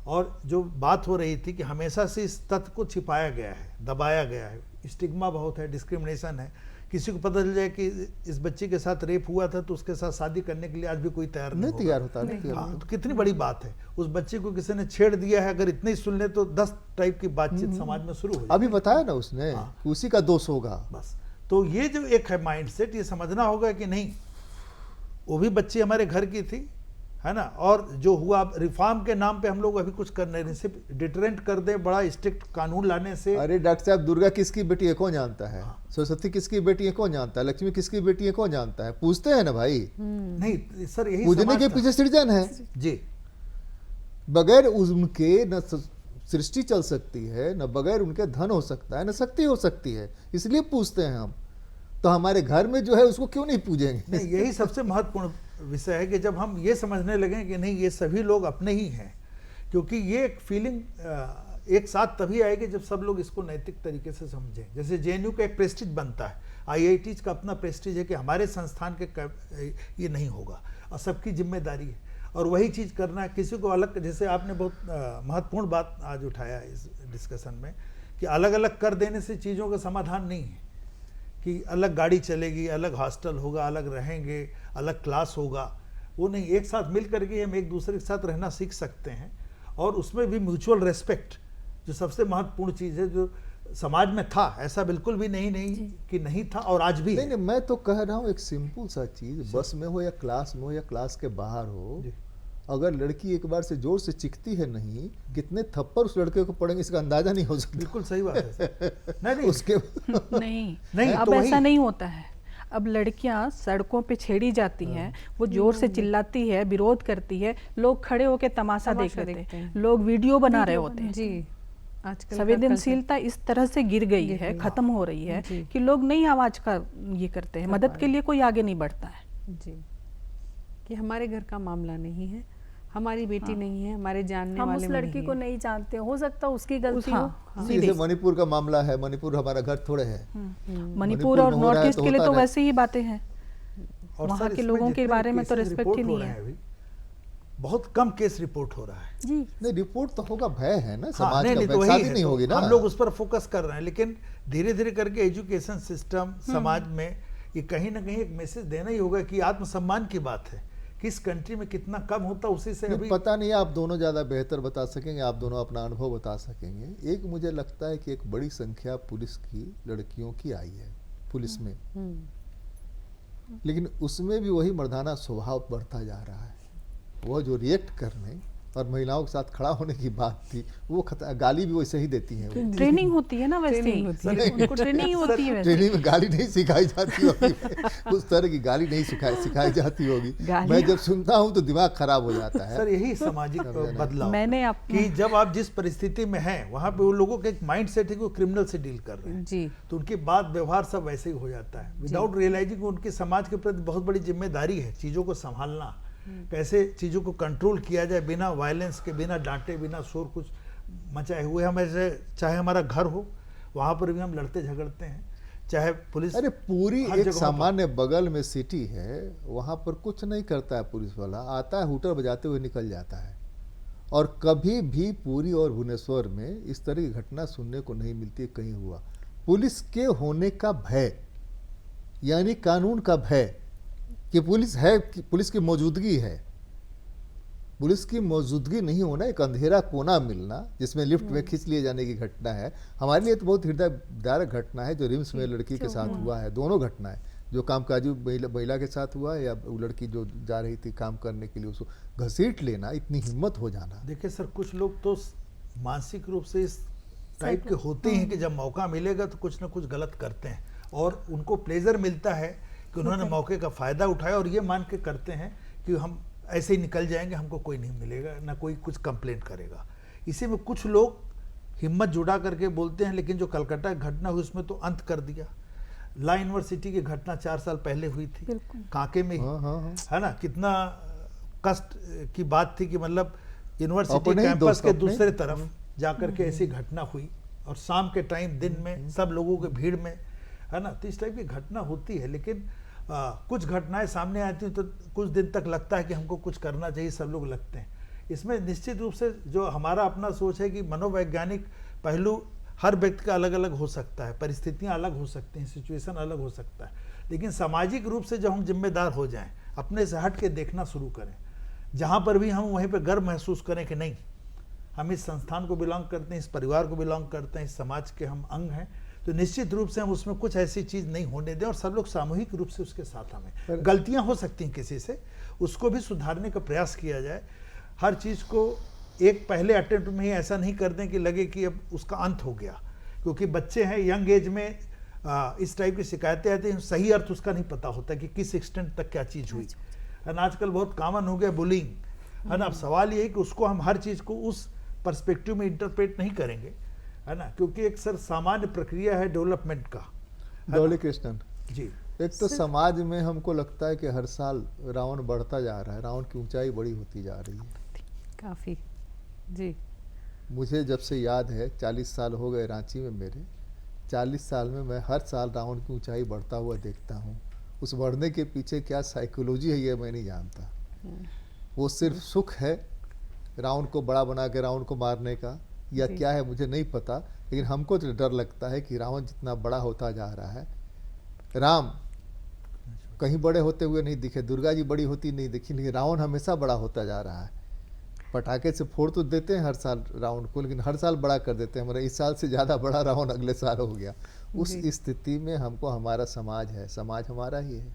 और जो बात हो रही थी कि हमेशा से इस तथ्य को छिपाया गया है, दबाया गया है, स्टिग्मा बहुत है, डिस्क्रिमिनेशन है। किसी को पता चल जाए कि इस बच्चे के साथ रेप हुआ था तो उसके साथ शादी करने के लिए आज भी कोई तैयार नहीं होगा। तैयार होता नहीं। हाँ, तो कितनी बड़ी बात है। उस बच्चे को किसी ने छेड़ दिया है, अगर इतने ही सुन ले तो 10 टाइप की बातचीत समाज में शुरू हो जाए। अभी बताया ना उसने, हाँ। उसी का दोष होगा। बस तो ये जो एक है माइंडसेट, ये समझना होगा कि नहीं, वो भी बच्ची हमारे घर की थी, है ना। और जो हुआ रिफॉर्म के नाम पे हम लोग अभी कुछ कर नहीं रहे, सिर्फ डिटरेंट कर दे, बड़ा स्ट्रिक्ट कानून लाने से। अरे डॉक्टर साहब, दुर्गा किसकी बेटी है कौन जानता है? सरस्वती किसकी बेटी है कौन जानता है? लक्ष्मी किसकी बेटी है कौन जानता है? पूछते हैं ना भाई। नहीं सर, यही पूजने समाज के था। पीछे सृजन है जी, बगैर उनके न सृष्टि चल सकती है, न बगैर उनके धन हो सकता है, न शक्ति हो सकती है, इसलिए पूछते हैं हम। तो हमारे घर में जो है उसको क्यों नहीं पूजेंगे? नहीं, यही सबसे महत्वपूर्ण विषय है कि जब हम ये समझने लगे कि नहीं, ये सभी लोग अपने ही हैं, क्योंकि ये एक फीलिंग एक साथ तभी आएगी जब सब लोग इसको नैतिक तरीके से समझें। जैसे जेएनयू का एक प्रेस्टीज बनता है, आईआईटीज का अपना प्रेस्टीज है कि हमारे संस्थान के ये नहीं होगा, और सबकी जिम्मेदारी है। और वही चीज़ करना है, किसी को अलग, जैसे आपने बहुत महत्वपूर्ण बात आज उठाया इस डिस्कशन में कि अलग अलग कर देने से चीज़ों का समाधान नहीं है कि अलग गाड़ी चलेगी, अलग हॉस्टल होगा, अलग रहेंगे, अलग क्लास होगा, वो नहीं। एक साथ मिल करके हम एक दूसरे के साथ रहना सीख सकते हैं, और उसमें भी म्यूचुअल रेस्पेक्ट जो सबसे महत्वपूर्ण चीज़ है, जो समाज में था, ऐसा बिल्कुल भी नहीं कि नहीं था, और आज भी नहीं, मैं तो कह रहा हूँ एक सिंपल सा चीज, बस में हो या क्लास में हो या क्लास के बाहर हो, अगर लड़की एक बार से जोर से चिखती है, नहीं कितने थप्पड़ उस लड़के को पड़ेंगे इसका अंदाजा नहीं हो सकता। बिल्कुल सही बात है सर। नहीं उसके नहीं, अब तो ऐसा वही- नहीं होता है। अब लड़कियां सड़कों पे छेड़ी जाती हैं, वो जोर से चिल्लाती है, विरोध करती है, लोग खड़े होकर तमाशा देख तमाशा रहे देखते थे, हैं। लोग वीडियो बना रहे होते हैं। जी, आजकल का संवेदनशीलता इस तरह से गिर गई है, खत्म हो रही है कि लोग नहीं आवाज का ये करते हैं, मदद के लिए कोई आगे नहीं बढ़ता है। जी, कि हमारे घर का मामला नहीं है, हमारी बेटी नहीं है, हमारे जानने हम वाले उस में लड़की नहीं को है। नहीं जानते, हो सकता है उसकी गलती हो। जैसे मणिपुर का मामला है, मणिपुर हमारा घर थोड़े है। मणिपुर और में हो रहा नॉर्थ है ईस्ट तो के लिए होता तो है। वैसे ही बातें हैं, और वहाँ सर, के इसमें लोगों के जितने बारे में तो केसेस रिस्पेक्ट ही रिपोर्ट हो नहीं रहे है। हैं अभी, बहुत कम केस रिपोर्ट हो रहा है। जी, नहीं, रिपोर्ट तो होगा, भय है ना हाँ, समाज नहीं, का, तो वही शादी है, नहीं तो होगी ना। हम लोग उस पर फोकस कर रहे हैं, लेकिन धीरे धीरे करके एजुकेशन सिस्टम समाज में ये कहीं ना कहीं एक मैसेज देना ही होगा कि आत्मसम्मान की बात है। किस कंट्री में कितना कम होता, उसी से नहीं, अभी पता नहीं, आप दोनों ज़्यादा बेहतर बता सकेंगे, आप दोनों अपना अनुभव बता सकेंगे। एक मुझे लगता है कि एक बड़ी संख्या पुलिस की लड़कियों की आई है पुलिस में, लेकिन उसमें भी वही मर्दाना स्वभाव बढ़ता जा रहा है। वह जो रिएक्ट करने और महिलाओं के साथ खड़ा होने की बात थी, वो गाली भी वैसे ही देती हैं। वो ट्रेनिंग होती है ना, वैसे ही उनको ट्रेनिंग ही होती है वैसे। ट्रेनिंग में गाली नहीं सिखाई जाती होगी, उस तरह की गाली नहीं सिखाई जाती होगी। मैं जब सुनता हूँ तो दिमाग खराब हो जाता है। सर, यही सामाजिक बदलाव मैंने कि जब आप जिस परिस्थिति में हैं, वहाँ पे वो लोगों का एक माइंड सेट है कि वो क्रिमिनल से डील कर रहे हैं, जी, तो उनकी बात व्यवहार सब वैसे ही हो जाता है, विदाउट रियलाइजिंग। उनके समाज के प्रति बहुत बड़ी जिम्मेदारी है चीज़ों को संभालना, कैसे चीज़ों को कंट्रोल किया जाए बिना वायलेंस के, बिना डांटे, बिना शोर कुछ मचाए हुए। हम ऐसे, चाहे हमारा घर हो, वहाँ पर भी हम लड़ते झगड़ते हैं, चाहे पुलिस। अरे पूरी हर एक जगहों सामान्य बगल में सिटी है, वहाँ पर कुछ नहीं करता है पुलिस वाला, आता है हुटर बजाते हुए निकल जाता है। और कभी भी पुरी और भुवनेश्वर में इस तरह की घटना सुनने को नहीं मिलती कहीं हुआ। पुलिस के होने का भय, यानी कानून का भय कि पुलिस है, कि पुलिस की मौजूदगी है, पुलिस की मौजूदगी नहीं होना, एक अंधेरा कोना मिलना जिसमें लिफ्ट में खींच लिए जाने की घटना है, हमारे लिए तो बहुत हृदयदायक घटना है जो रिम्स में लड़की के साथ हुआ है। दोनों घटनाएं, जो कामकाजी महिला के साथ हुआ है या वो लड़की जो जा रही थी काम करने के लिए, उसको घसीट लेना, इतनी हिम्मत हो जाना। देखिए सर, कुछ लोग तो मानसिक रूप से इस टाइप के होते हैं कि जब मौका मिलेगा तो कुछ ना कुछ गलत करते हैं, और उनको प्लेजर मिलता है कि उन्होंने मौके का फ़ायदा उठाया, और ये मान के करते हैं कि हम ऐसे ही निकल जाएंगे, हमको कोई नहीं मिलेगा, ना कोई कुछ कंप्लेंट करेगा। इसी में कुछ लोग हिम्मत जुड़ा करके बोलते हैं, लेकिन जो कलकत्ता की घटना हुई उसमें तो अंत कर दिया। ला यूनिवर्सिटी की घटना 4 साल पहले हुई थी, कांके में ही, है ना, कितना कष्ट की बात थी कि मतलब यूनिवर्सिटी कैंपस के दूसरे तरफ जाकर के ऐसी घटना हुई, और शाम के टाइम दिन में सब लोगों के भीड़ में, है ना, तो इस टाइप की घटना होती है। लेकिन कुछ घटनाएं सामने आती हैं तो कुछ दिन तक लगता है कि हमको कुछ करना चाहिए, सब लोग लगते हैं। इसमें निश्चित रूप से जो हमारा अपना सोच है कि मनोवैज्ञानिक पहलू हर व्यक्ति का अलग अलग हो सकता है, परिस्थितियां अलग हो सकती हैं, सिचुएशन अलग हो सकता है, लेकिन सामाजिक रूप से जब हम जिम्मेदार हो जाएं, अपने से हट के देखना शुरू करें, जहां पर भी हम वहीं पर गर्व महसूस करें कि नहीं, हम इस संस्थान को बिलोंग करते हैं, इस परिवार को बिलोंग करते हैं, इस समाज के हम अंग हैं, तो निश्चित रूप से हम उसमें कुछ ऐसी चीज़ नहीं होने दें और सब लोग सामूहिक रूप से उसके साथ हमें, गलतियां हो सकती हैं किसी से, उसको भी सुधारने का प्रयास किया जाए। हर चीज़ को एक पहले अटेम्प्ट में ही ऐसा नहीं कर दें कि लगे कि अब उसका अंत हो गया, क्योंकि बच्चे हैं, यंग एज में इस टाइप की शिकायतें आती हैं, सही अर्थ उसका नहीं पता होता कि किस एक्सटेंट तक क्या चीज़ हुई है ना। आजकल बहुत कॉमन हो गया बुलिंग, है ना। अब सवाल ये है कि उसको हम हर चीज़ को उस पर्सपेक्टिव में इंटरप्रेट नहीं करेंगे, है ना, क्योंकि एक सर सामान्य प्रक्रिया है डेवलपमेंट का। डॉली कृष्णन जी, एक तो समाज में हमको लगता है कि हर साल रावण बढ़ता जा रहा है, रावण की ऊंचाई बड़ी होती जा रही है काफ़ी। जी, मुझे जब से याद है 40 साल हो गए रांची में मेरे, 40 साल में मैं हर साल रावण की ऊंचाई बढ़ता हुआ देखता हूँ। उस बढ़ने के पीछे क्या साइकोलॉजी है ये मैं नहीं जानता। वो सिर्फ सुख है रावण को बड़ा बना के रावण को मारने का, या क्या है मुझे नहीं पता, लेकिन हमको तो डर लगता है कि रावण जितना बड़ा होता जा रहा है, राम कहीं बड़े होते हुए नहीं दिखे, दुर्गा जी बड़ी होती नहीं दिखी, लेकिन रावण हमेशा बड़ा होता जा रहा है। पटाखे से फोड़ तो देते हैं हर साल रावण को, लेकिन हर साल बड़ा कर देते हैं। हमारा इस साल से ज़्यादा बड़ा रावण अगले साल हो गया। उस स्थिति में हमको हमारा समाज है, समाज हमारा ही है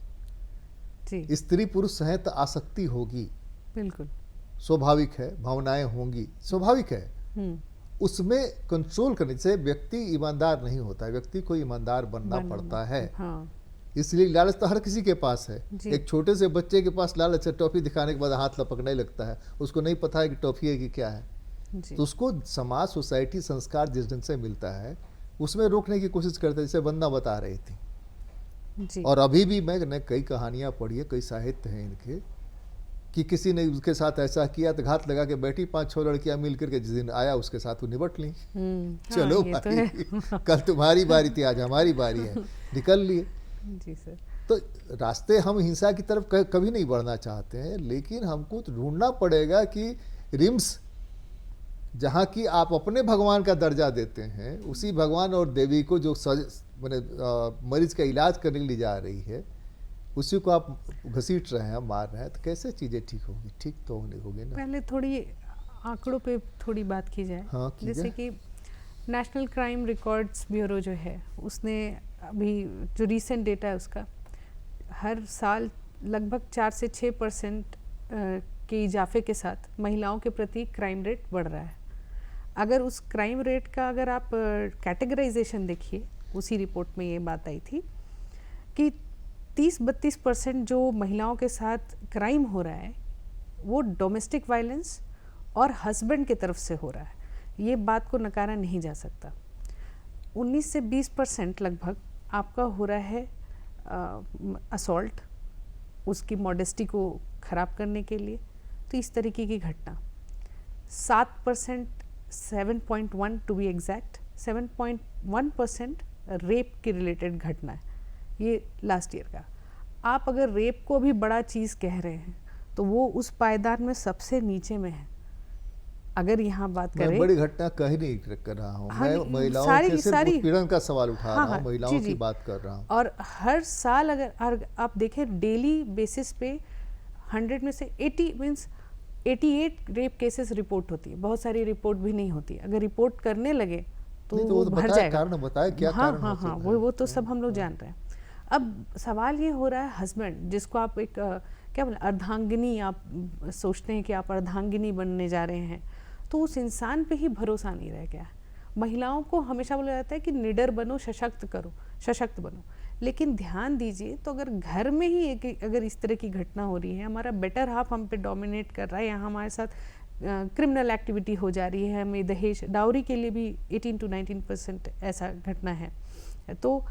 जी, स्त्री पुरुष है तो आसक्ति होगी, बिल्कुल। स्वाभाविक है, भावनाएं होंगी, स्वाभाविक है। उसमें कंट्रोल करने से व्यक्ति ईमानदार नहीं होता है, व्यक्ति को ईमानदार बनना पड़ता है। हाँ, इसलिए लालच तो हर किसी के पास है। जी। एक छोटे से बच्चे के पास लालच है, टॉफी दिखाने के बाद हाथ लपकने लगता है, उसको नहीं पता है कि टॉफी है कि क्या है। जी, तो उसको समाज, सोसाइटी, संस्कार जिस ढंग से मिलता है उसमें रोकने की कोशिश करते हैं, जैसे वंदना बता रही थी। जी, और अभी भी मैंने कई कहानियां पढ़ी है, कई साहित्य हैं इनके, कि किसी ने उसके साथ ऐसा किया तो घात लगा के बैठी 5-6 लड़कियां मिल करके जिस दिन आया उसके साथ वो निपट ली। चलो हाँ, ये तो भाई है। कल तुम्हारी बारी थी, आज हमारी बारी है, निकल लिए। जी सर। तो रास्ते हम हिंसा की तरफ कभी नहीं बढ़ना चाहते हैं, लेकिन हमको तो ढूंढना पड़ेगा कि रिम्स जहाँ की आप अपने भगवान का दर्जा देते हैं, उसी भगवान और देवी को जो मरीज का इलाज करने के लिए जा रही है, उसी को आप घसीट रहे हैं, मार रहे हैं, तो कैसे चीज़ें ठीक होगी? ठीक तो होगी ना। पहले थोड़ी आंकड़ों पे थोड़ी बात की जाए। हाँ, कीजिए। जैसे कि नेशनल क्राइम रिकॉर्ड्स ब्यूरो जो है, उसने अभी जो रीसेंट डेटा है उसका, हर साल लगभग 4 से 6% के इजाफे के साथ महिलाओं के प्रति क्राइम रेट बढ़ रहा है। अगर उस क्राइम रेट का अगर आप कैटेगराइजेशन देखिए, उसी रिपोर्ट में ये बात आई थी कि 30-32% जो महिलाओं के साथ क्राइम हो रहा है वो डोमेस्टिक वायलेंस और हस्बैंड की तरफ से हो रहा है। ये बात को नकारा नहीं जा सकता। 19 से 20% लगभग आपका हो रहा है असॉल्ट, उसकी मॉडेस्टी को ख़राब करने के लिए। तो इस तरीके की घटना 7%, 7.1 टू बी एग्जैक्ट, 7.1% रेप के रिलेटेड घटना है ये लास्ट ईयर का। आप अगर रेप को भी बड़ा चीज़ कह रहे हैं तो वो उस पायदान में सबसे नीचे में है। अगर यहाँ बात करें, मैं बड़ी घटना कह ही नहीं कर रहा हूँ, हाँ, मैं महिलाओं के सिर्फ उत्पीड़न का सवाल उठा रहा हूँ, महिलाओं की बात कर रहा हूँ। और हर साल अगर आप देखें डेली बेसिस पे 100 में से 80 मीन्स 88 रेप केसेस रिपोर्ट होती है। बहुत सारी रिपोर्ट भी नहीं होती, अगर रिपोर्ट करने लगे तो वो भर जाएगा। कारण बताए क्या कारण हो सकता है? वो तो सब हम लोग जान रहे हैं। अब सवाल ये हो रहा है हस्बैंड, जिसको आप एक क्या बोले अर्धांगिनी, आप सोचते हैं कि आप अर्धांगिनी बनने जा रहे हैं, तो उस इंसान पे ही भरोसा नहीं रह गया। महिलाओं को हमेशा बोला जाता है कि निडर बनो, सशक्त करो, सशक्त बनो, लेकिन ध्यान दीजिए तो अगर घर में ही अगर इस तरह की घटना हो रही है, हमारा बेटर हाफ हम पे डोमिनेट कर रहा है, यहाँ हमारे साथ क्रिमिनल एक्टिविटी हो जा रही है, हमें दहेज डाउरी के लिए भी 18 to 19% ऐसा घटना है, तो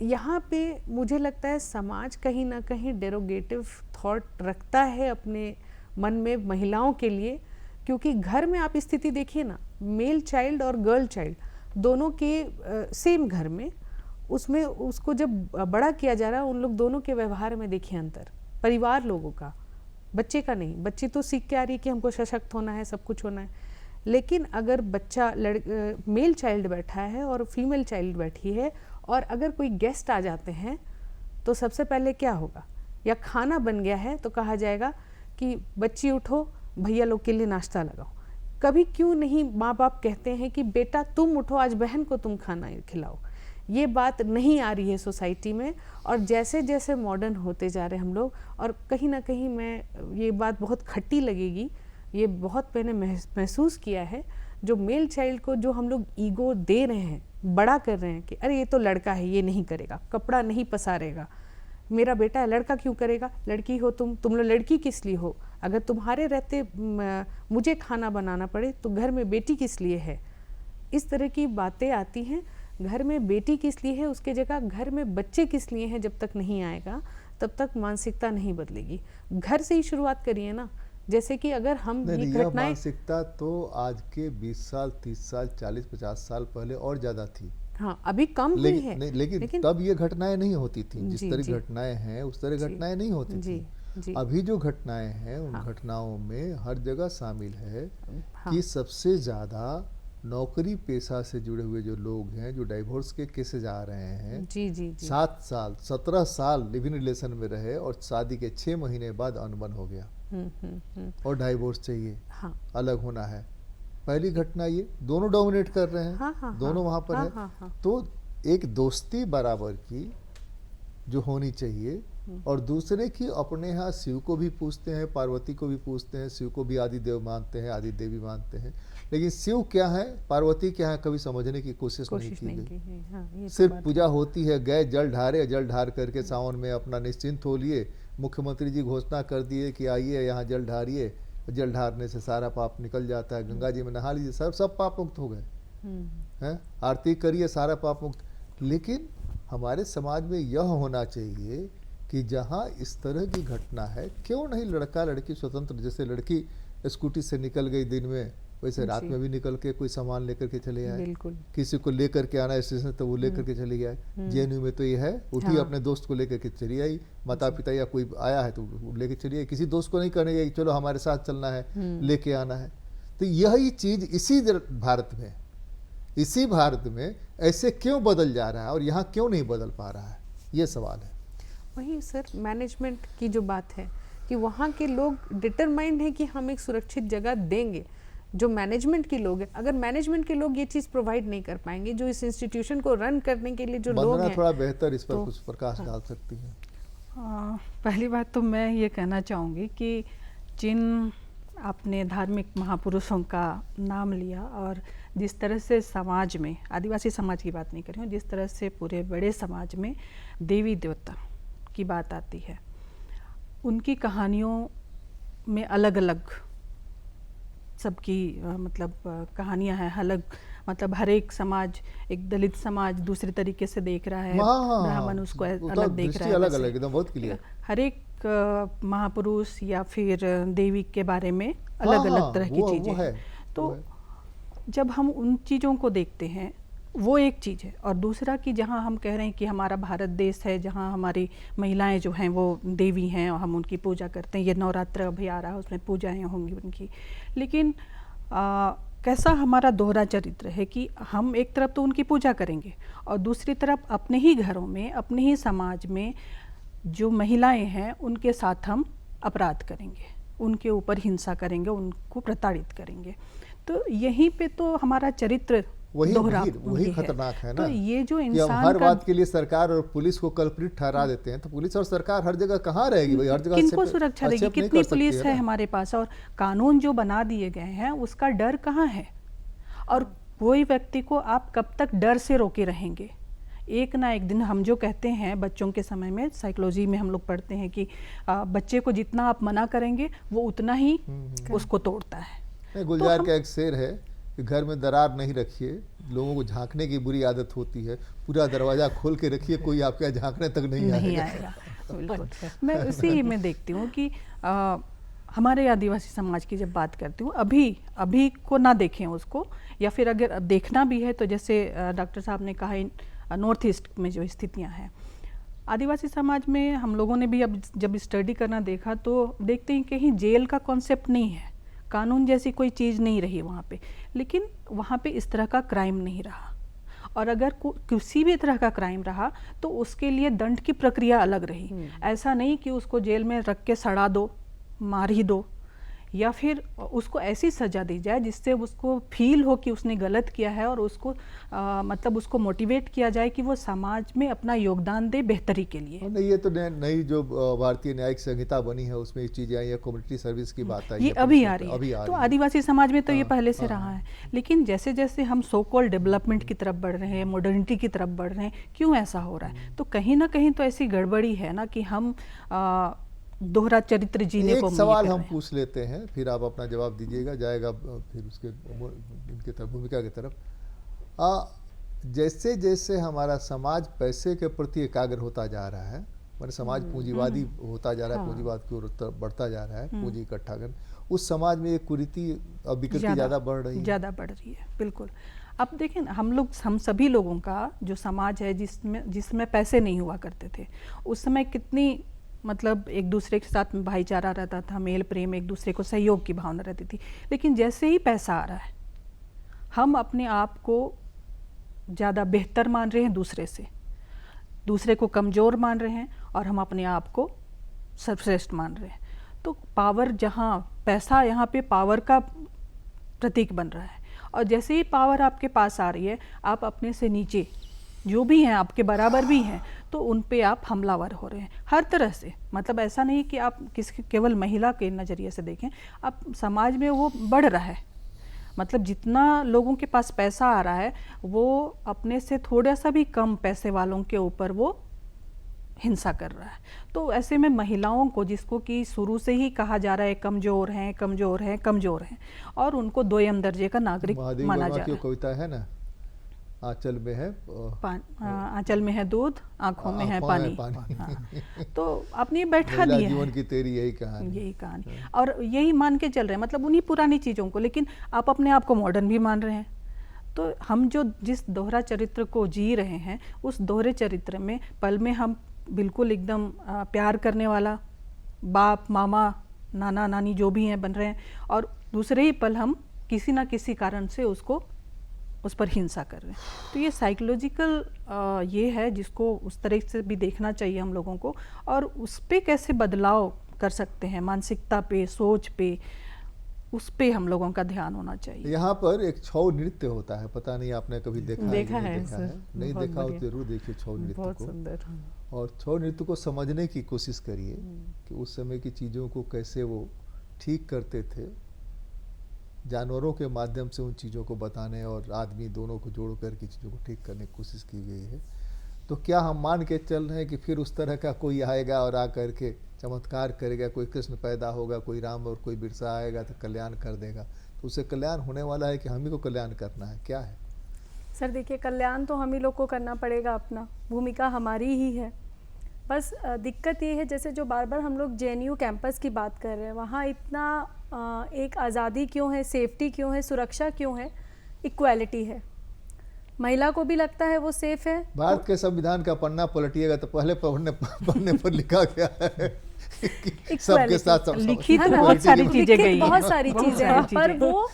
यहाँ पे मुझे लगता है समाज कहीं ना कहीं डेरोगेटिव थॉट रखता है अपने मन में महिलाओं के लिए, क्योंकि घर में आप स्थिति देखिए ना, मेल चाइल्ड और गर्ल चाइल्ड दोनों के सेम घर में, उसमें उसको जब बड़ा किया जा रहा है, उन लोग दोनों के व्यवहार में देखिए अंतर, परिवार लोगों का, बच्चे का नहीं। बच्ची तो सीख के आ रही है कि हमको सशक्त होना है, सब कुछ होना है, लेकिन अगर बच्चा मेल चाइल्ड बैठा है और फीमेल चाइल्ड बैठी है, और अगर कोई गेस्ट आ जाते हैं तो सबसे पहले क्या होगा, या खाना बन गया है तो कहा जाएगा कि बच्ची उठो, भैया लोग के लिए नाश्ता लगाओ। कभी क्यों नहीं माँ बाप कहते हैं कि बेटा तुम उठो, आज बहन को तुम खाना खिलाओ। ये बात नहीं आ रही है सोसाइटी में, और जैसे जैसे मॉडर्न होते जा रहे हैं हम लोग, और कहीं ना कहीं मैं ये बात बहुत खट्टी लगेगी, ये बहुत मैंने महसूस किया है, जो मेल चाइल्ड को जो हम लोग ईगो दे रहे हैं, बड़ा कर रहे हैं कि अरे ये तो लड़का है, ये नहीं करेगा, कपड़ा नहीं पसारेगा, मेरा बेटा है, लड़का क्यों करेगा, लड़की हो तुम लोग लड़की किस लिए हो, अगर तुम्हारे रहते मुझे खाना बनाना पड़े तो घर में बेटी किस लिए है। इस तरह की बातें आती हैं, घर में बेटी किस लिए है, उसके जगह घर में बच्चे किस लिए हैं, जब तक नहीं आएगा तब तक मानसिकता नहीं बदलेगी। घर से ही शुरुआत करिए ना, जैसे कि अगर हम ये यह घटनाएं, मानसिकता तो आज के 20 साल 30 साल 40-50 साल पहले और ज्यादा थी। हाँ अभी कम हुई है, लेकिन तब ये घटनाएं नहीं होती थी, जिस जी, तरह जी। घटनाएं हैं उस तरह घटनाएं नहीं होती जी, थी। जी। अभी जो घटनाएं हैं उन हाँ। घटनाओं में हर जगह शामिल है हाँ। कि सबसे ज्यादा नौकरी पेशा से जुड़े हुए जो लोग हैं, जो डाइवोर्स के केसेज आ रहे हैं, जी जी जी 7 साल 17 साल लिव इन रिलेशन में रहे और शादी के 6 महीने बाद अनबन हो गया और डाइवोर्स चाहिए, हाँ अलग होना है। पहली घटना ये, दोनों डोमिनेट कर रहे हैं, हाँ, हाँ, दोनों हाँ, वहां पर हाँ, है। हाँ, हाँ। तो एक दोस्ती बराबर की जो होनी चाहिए, और दूसरे की अपने यहाँ शिव को भी पूछते हैं, पार्वती को भी पूछते हैं, शिव को भी आदि देव मानते हैं, आदि देवी मानते हैं, लेकिन शिव क्या है, पार्वती क्या है, कभी समझने की कोशिश नहीं की गई। है। हाँ, ये तो सिर्फ बात पूजा होती है, गए जल ढारे, जल ढार करके सावन में अपना निश्चिंत हो लिए, मुख्यमंत्री जी घोषणा कर दिए कि आइए यहाँ जल ढारिए, जल ढारने से सारा पाप निकल जाता है, गंगा जी में नहा लीजिए, सब पाप मुक्त हो गए हैं, आरती करिए, सारा पाप मुक्त। लेकिन हमारे समाज में यह होना चाहिए कि जहाँ इस तरह की घटना है, क्यों नहीं लड़का लड़की स्वतंत्र, जैसे लड़की स्कूटी से निकल गई दिन में, वैसे रात जी। में भी निकल के कोई सामान लेकर के चले आए, बिल्कुल। किसी को लेकर के आना स्टेशन तो वो लेकर के चले गए। जेएनयू में तो ये है, उठी हाँ। अपने दोस्त को लेकर के चली आई, माता पिता या कोई आया है तो वो लेके चली आई, किसी दोस्त को नहीं कहने गई चलो हमारे साथ चलना है, लेके आना है। तो यही चीज इसी भारत में ऐसे क्यों बदल जा रहा है और यहाँ क्यों नहीं बदल पा रहा है, ये सवाल है। वही सर, मैनेजमेंट की जो बात है कि वहाँ के लोग डिटरमाइंड है कि हम एक सुरक्षित जगह देंगे। जो मैनेजमेंट के लोग हैं, अगर मैनेजमेंट के लोग ये चीज़ प्रोवाइड नहीं कर पाएंगे, जो इस इंस्टीट्यूशन को रन करने के लिए जो लोग वंदना हैं, थोड़ा बेहतर इस पर तो- कुछ प्रकाश डाल सकती है। पहली बात तो मैं ये कहना चाहूँगी कि जिन आपने धार्मिक महापुरुषों का नाम लिया और जिस तरह से समाज में, आदिवासी समाज की बात नहीं कर रही हूँ, जिस तरह से पूरे बड़े समाज में देवी देवता की बात आती है, उनकी कहानियों में अलग अलग सबकी मतलब कहानियां हैं, अलग मतलब हर एक समाज, एक दलित समाज दूसरे तरीके से देख रहा है, हाँ, ब्राह्मण उसको वो तो अलग देख दृष्टि रहा है, अलग वैसे। अलग एकदम बहुत क्लियर। हर एक महापुरुष या फिर देवी के बारे में अलग अलग तरह की चीजें है, हैं। तो वो है। जब हम उन चीज़ों को देखते हैं, वो एक चीज़ है, और दूसरा कि जहाँ हम कह रहे हैं कि हमारा भारत देश है, जहाँ हमारी महिलाएं जो हैं वो देवी हैं और हम उनकी पूजा करते हैं, ये नवरात्र अभी आ रहा है, उसमें पूजाएं होंगी उनकी, लेकिन कैसा हमारा दोहरा चरित्र है कि हम एक तरफ तो उनकी पूजा करेंगे और दूसरी तरफ अपने ही घरों में, अपने ही समाज में जो महिलाएं हैं उनके साथ हम अपराध करेंगे, उनके ऊपर हिंसा करेंगे, उनको प्रताड़ित करेंगे। तो यहीं पे तो हमारा चरित्र वही दोहरा वही ये खतरनाक है ना, तो ये जो कि हम इंसान हर का बात के लिए सरकार और पुलिस को कल्प्रिट ठहरा देते हैं, तो पुलिस और सरकार हर जगह कहाँ रहेगी भाई, हर जगह किनको हस्तक्षेप- सुरक्षा देगी, हस्तक्षेप नहीं कितनी कर सकती पुलिस है ना। हमारे पास, और कानून जो बना दिए गए हैं उसका डर कहाँ है, और कोई व्यक्ति को आप कब तक डर से रोके रहेंगे। एक ना एक दिन हम जो कहते हैं बच्चों के समय में, साइकोलॉजी में हम लोग पढ़ते हैं कि बच्चे को जितना आप मना करेंगे वो उतना ही उसको तोड़ता है। नहीं, गुलजार का एक शेर है कि घर में दरार नहीं रखिए, लोगों को झांकने की बुरी आदत होती है, पूरा दरवाजा खोल के रखिए, कोई आपके यहाँ झांकने तक नहीं नहीं आएगा। आएगा। बिल्कुल, मैं उसी में देखती हूँ कि हमारे आदिवासी समाज की जब बात करती हूँ, अभी को ना देखें उसको, या फिर अगर देखना भी है तो जैसे डॉक्टर साहब ने कहा नॉर्थ ईस्ट में जो स्थितियाँ हैं आदिवासी समाज में, हम लोगों ने भी अब जब स्टडी करना देखा तो देखते हैं कहीं जेल का कॉन्सेप्ट नहीं है, कानून जैसी कोई चीज़ नहीं रही वहाँ पे, लेकिन वहाँ पे इस तरह का क्राइम नहीं रहा। और अगर किसी भी तरह का क्राइम रहा तो उसके लिए दंड की प्रक्रिया अलग रही। ऐसा नहीं कि उसको जेल में रख के सड़ा दो, मार ही दो, या फिर उसको ऐसी सज़ा दी जाए जिससे उसको फील हो कि उसने गलत किया है, और उसको मतलब उसको मोटिवेट किया जाए कि वो समाज में अपना योगदान दे बेहतरी के लिए। नहीं, ये तो नई जो भारतीय न्यायिक संहिता बनी है उसमें ये चीज़ें आई है, कम्युनिटी सर्विस की बात आई ये है, अभी आ रही है। तो आदिवासी समाज में तो ये पहले से हाँ। रहा है, लेकिन जैसे जैसे हम सो कॉल्ड डेवलपमेंट की तरफ बढ़ रहे हैं, मॉडर्निटी की तरफ बढ़ रहे हैं, क्यों ऐसा हो रहा है? तो कहीं ना कहीं तो ऐसी गड़बड़ी है ना कि हम दोहरा चरित्र जीने को एक सवाल हम पूछ लेते हैं, फिर आप अपना जवाब दीजिएगा, जाएगा फिर उसके इनके तरफ, भूमिका की तरफ। जैसे जैसे हमारा समाज पैसे के प्रति एकाग्र होता जा रहा है, मतलब समाज पूंजीवादी होता जा रहा है, पूंजीवाद की ओर बढ़ता जा रहा है, पूंजी इकट्ठा कर, उस समाज में ये कुरीति और विकृति ज़्यादा बढ़ रही है। ज़्यादा बढ़ रही है, बिल्कुल। अब देखें ना, हम सभी लोगों का जो समाज है जिसमें पैसे नहीं हुआ करते थे, उस समय कितनी मतलब एक दूसरे के साथ में भाईचारा रहता था, मेल प्रेम, एक दूसरे को सहयोग की भावना रहती थी। लेकिन जैसे ही पैसा आ रहा है, हम अपने आप को ज़्यादा बेहतर मान रहे हैं दूसरे से, दूसरे को कमज़ोर मान रहे हैं, और हम अपने आप को सर्वश्रेष्ठ मान रहे हैं। तो पावर, जहाँ पैसा, यहाँ पे पावर का प्रतीक बन रहा है, और जैसे ही पावर आपके पास आ रही है, आप अपने से नीचे जो भी हैं, आपके बराबर भी हैं, तो उन पे आप हमलावर हो रहे हैं हर तरह से। मतलब ऐसा नहीं कि आप केवल महिला के नज़रिए से देखें, आप समाज में वो बढ़ रहा है। मतलब जितना लोगों के पास पैसा आ रहा है, वो अपने से थोड़ा सा भी कम पैसे वालों के ऊपर वो हिंसा कर रहा है। तो ऐसे में महिलाओं को, जिसको कि शुरू से ही कहा जा रहा है कमज़ोर हैं, कमज़ोर हैं, कमज़ोर हैं, और उनको दोयम दर्जे का नागरिक माना जा रहा है। कविता है ना, आंचल में है आंचल में है दूध, आंखों में है पानी। हाँ। तो आपने बैठा दिया है जीवन की तेरी यही कहानी, और यही मान के चल रहे हैं, मतलब उन्हीं पुरानी चीज़ों को, लेकिन आप अपने आप को मॉडर्न भी मान रहे हैं। तो हम जिस दोहरा चरित्र को जी रहे हैं, उस दोहरे चरित्र में पल में हम बिल्कुल एकदम प्यार करने वाला बाप, मामा, नाना, नानी जो भी हैं बन रहे हैं, और दूसरे ही पल हम किसी ना किसी कारण से उस पर हिंसा कर रहे हैं। तो ये साइकोलॉजिकल ये है, जिसको उस तरह से भी देखना चाहिए हम लोगों को, और उस पे कैसे बदलाव कर सकते हैं, मानसिकता पे, सोच पे, उस पे हम लोगों का ध्यान होना चाहिए। यहाँ पर एक छऊ नृत्य होता है, पता नहीं आपने कभी देखा है? सर, नहीं देखा हो तो जरूर देखिए छऊ नृत्य को। बहुत सुंदर। और छऊ नृत्य को समझने की कोशिश करिए कि उस समय की चीज़ों को कैसे वो ठीक करते थे, जानवरों के माध्यम से उन चीज़ों को बताने और आदमी दोनों को जोड़ कर के चीज़ों को ठीक करने की कोशिश की गई है। तो क्या हम मान के चल रहे हैं कि फिर उस तरह का कोई आएगा और आकर के चमत्कार करेगा, कोई कृष्ण पैदा होगा, कोई राम और कोई बिरसा आएगा तो कल्याण कर देगा? तो उससे कल्याण होने वाला है कि हम ही को कल्याण करना है, क्या है? सर देखिए, कल्याण तो हम ही लोग को करना पड़ेगा, अपना भूमिका हमारी ही है। बस दिक्कत ये है, जैसे जो बार बार हम लोग JNU कैंपस की बात कर रहे हैं, वहाँ इतना एक आज़ादी क्यों है, सेफ्टी क्यों है, सुरक्षा क्यों है? इक्वालिटी है। महिला को भी लगता है वो सेफ है। भारत के संविधान का पन्ना पलटिएगा तो पहले पन्ने पर लिखा गया है कि सबके साथ लिखित बहुत सारी चीजें गई, बहुत सारी चीजें हैं, पर वो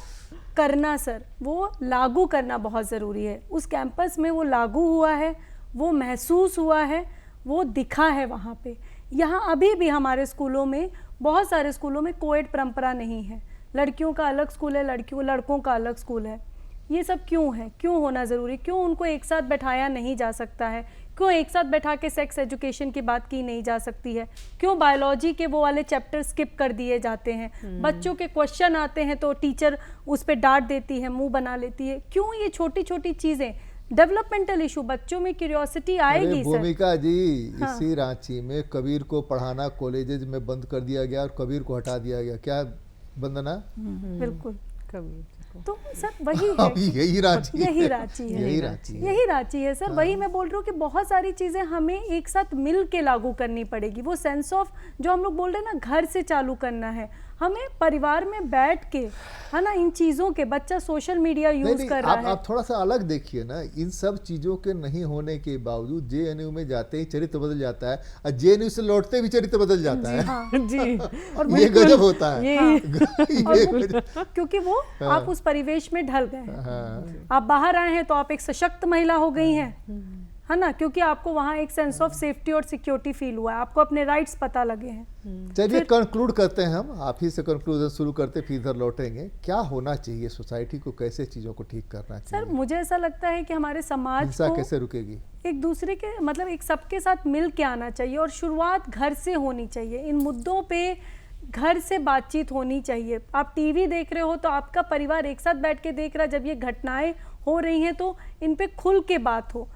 करना, सर वो लागू करना बहुत ज़रूरी है। उस कैंपस में वो लागू हुआ है, वो महसूस हुआ है, वो दिखा है वहाँ पे। यहाँ अभी भी हमारे स्कूलों में, बहुत सारे स्कूलों में कोएड परंपरा नहीं है। लड़कियों का अलग स्कूल है, लड़कों का अलग स्कूल है। ये सब क्यों है? क्यों होना ज़रूरी? क्यों उनको एक साथ बैठाया नहीं जा सकता है? क्यों एक साथ बैठा के सेक्स एजुकेशन की बात की नहीं जा सकती है? क्यों बायोलॉजी के वो वाले चैप्टर स्किप कर दिए जाते हैं? बच्चों के क्वेश्चन आते हैं तो टीचर उस पर डांट देती है, मुंह बना लेती है। क्यों ये छोटी छोटी चीज़ें? डेवलपमेंटल इशू, बच्चों में क्यूरियोसिटी आएगी। भूमिका जी, इसी रांची में कबीर को पढ़ाना कॉलेजेज में बंद कर दिया गया और कबीर को हटा दिया गया। क्या वंदना? बिल्कुल कबीर। तो सर वही है, यही रांची है सर। वही मैं बोल रही हूँ कि बहुत सारी चीज़ें हमें एक साथ मिल के लागू करनी पड़ेगी। वो सेंस ऑफ जो हम लोग बोल रहे हैं ना, घर से चालू करना है। हमें परिवार में बैठ के, है ना, इन चीज़ों के, बच्चा सोशल मीडिया यूज नहीं, कर रहा है। आप थोड़ा सा अलग देखिए ना, इन सब चीजों के नहीं होने के बावजूद जेएनयू में जाते ही चरित्र बदल जाता है और जेएनयू से लौटते भी चरित्र बदल जाता है। हाँ, जी। और ये गजब होता है। ये ये गजब। क्योंकि वो आप उस परिवेश में ढल गए हैं। हाँ। आप बाहर आए हैं तो आप एक सशक्त महिला हो गई हैं, है ना, क्योंकि आपको वहाँ एक सेंस ऑफ सेफ्टी और सिक्योरिटी फील हुआ है, आपको अपने राइट्स पता लगे हैं। चलिए कंक्लूड करते हैं, हम आप ही से कंक्लूजन शुरू करते फिर इधर लौटेंगे। क्या होना चाहिए सोसाइटी को, कैसे चीज़ों को ठीक करना सर चाहिए? मुझे ऐसा लगता है कि हमारे समाज हिंसा को कैसे रुकेगी? एक दूसरे के, मतलब एक सबके साथ मिल के आना चाहिए और शुरुआत घर से होनी चाहिए। इन मुद्दों पे घर से बातचीत होनी चाहिए। आप टीवी देख रहे हो तो आपका परिवार एक साथ बैठ के देख रहा है, जब ये घटनाएं हो रही हैं तो इन पे खुल के बात हो।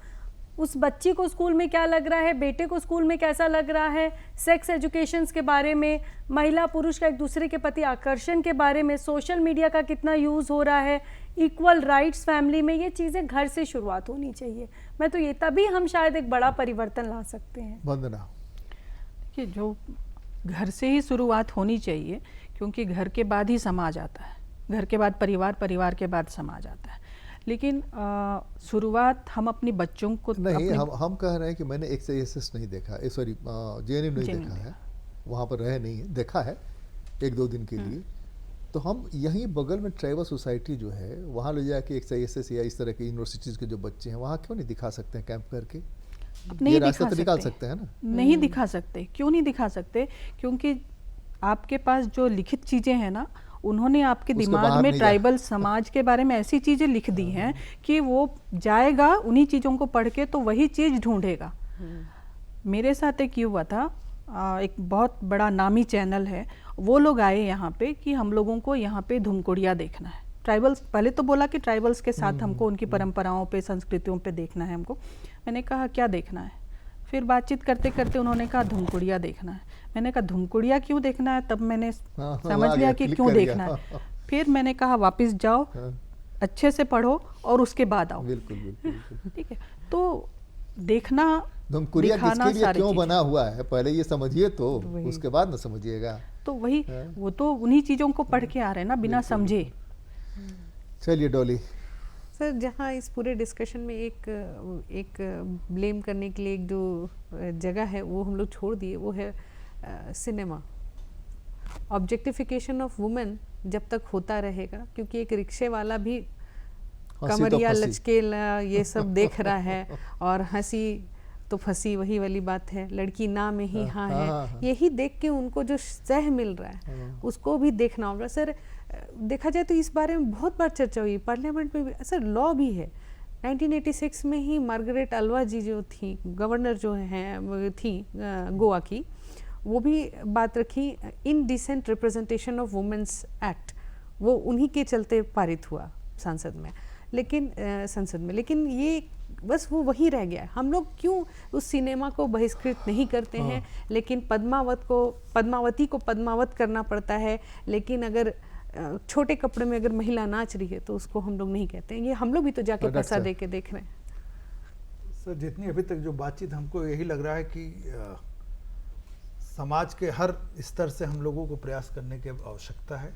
उस बच्ची को स्कूल में क्या लग रहा है, बेटे को स्कूल में कैसा लग रहा है, सेक्स एजुकेशंस के बारे में, महिला पुरुष का एक दूसरे के प्रति आकर्षण के बारे में, सोशल मीडिया का कितना यूज़ हो रहा है, इक्वल राइट्स फैमिली में, ये चीज़ें घर से शुरुआत होनी चाहिए। मैं तो ये, तभी हम शायद एक बड़ा परिवर्तन ला सकते हैं। वंदना, कि जो घर से ही शुरुआत होनी चाहिए, क्योंकि घर के बाद ही समाज आता है, घर के बाद परिवार, परिवार के बाद समाज आता है। लेकिन शुरुआत हम अपने बच्चों को नहीं, हम कह रहे हैं कि मैंने एक्सएसएस नहीं देखा, सॉरी जेएनयू नहीं देखा है, वहाँ पर रहे नहीं है, देखा है 1-2 दिन के लिए। तो हम यहीं बगल में ट्राइबल सोसाइटी जो है वहाँ ले जाके एक्सएसएस या इस तरह के यूनिवर्सिटीज़ के जो बच्चे हैं वहाँ क्यों नहीं दिखा सकते हैं कैंप करके? नहीं ये रास्ता दिखा तो निकाल सकते। सकते हैं ना? नहीं दिखा सकते। क्यों नहीं दिखा सकते? क्योंकि आपके पास जो लिखित चीज़ें हैं ना, उन्होंने आपके उसके दिमाग बाहर में नहीं ट्राइबल समाज के बारे में ऐसी चीज़ें लिख दी हैं कि वो जाएगा उन्हीं चीज़ों को पढ़ के तो वही चीज़ ढूंढेगा। मेरे साथ एक हुआ था, एक बहुत बड़ा नामी चैनल है, वो लोग आए यहाँ पे कि हम लोगों को यहाँ पे धुमकुड़िया देखना है। ट्राइबल्स, पहले तो बोला कि ट्राइबल्स के साथ हमको उनकी परंपराओं पे, संस्कृतियों पे देखना है हमको। मैंने कहा क्या देखना है? फिर बातचीत करते करते उन्होंने कहा धुमकुड़िया देखना है। मैंने कहा धुमकुड़िया क्यों देखना है? तब मैंने समझ लिया कि क्यों देखना है। फिर मैंने कहा वापस जाओ, अच्छे से पढ़ो और उसके बाद आओ। बिल्कुल बिल्कुल। ठीक है, तो देखना, धुमकुड़िया दिखाना किसके लिए सारी क्यों चीज़ें। बना हुआ है पहले ये समझिए, तो उसके बाद ना समझिएगा। तो वही, वो तो उन्हीं चीज़ों को पढ़ के आ रहे हैं ना, बिना समझे। चलिए डॉली, सर जहाँ इस पूरे डिस्कशन में एक ब्लेम करने के लिए एक जो जगह है वो हम लोग छोड़ दिए, वो है सिनेमा। ऑब्जेक्टिफिकेशन ऑफ वुमेन जब तक होता रहेगा, क्योंकि एक रिक्शे वाला भी कमरिया लचकेला ये सब देख रहा है और हंसी तो फंसी, वही वाली बात है, लड़की ना में ही हाँ है, यही देख के उनको जो सह मिल रहा है उसको भी देखना होगा। सर देखा जाए तो इस बारे में बहुत बार चर्चा हुई, पार्लियामेंट में भी। सर लॉ भी है, 1986 में ही मार्गरेट अल्वा जी जो थी, गवर्नर जो हैं थी गोवा की, वो भी बात रखी, indecent representation of women's act, वो उन्हीं के चलते पारित हुआ संसद में। लेकिन ये बस वो वहीं रह गया। हम लोग क्यों उस सिनेमा को बहिष्कृत नहीं करते हैं, लेकिन पद्मावती को पद्मावत करना पड़ता है, लेकिन अगर छोटे कपड़े में अगर महिला नाच रही है तो उसको हम लोग नहीं कहते हैं। ये हम लोग भी तो जाके पैसा दे के देख रहे हैं। सर जितनी अभी तक जो बातचीत, हमको यही लग रहा है कि समाज के हर स्तर से हम लोगों को प्रयास करने की आवश्यकता है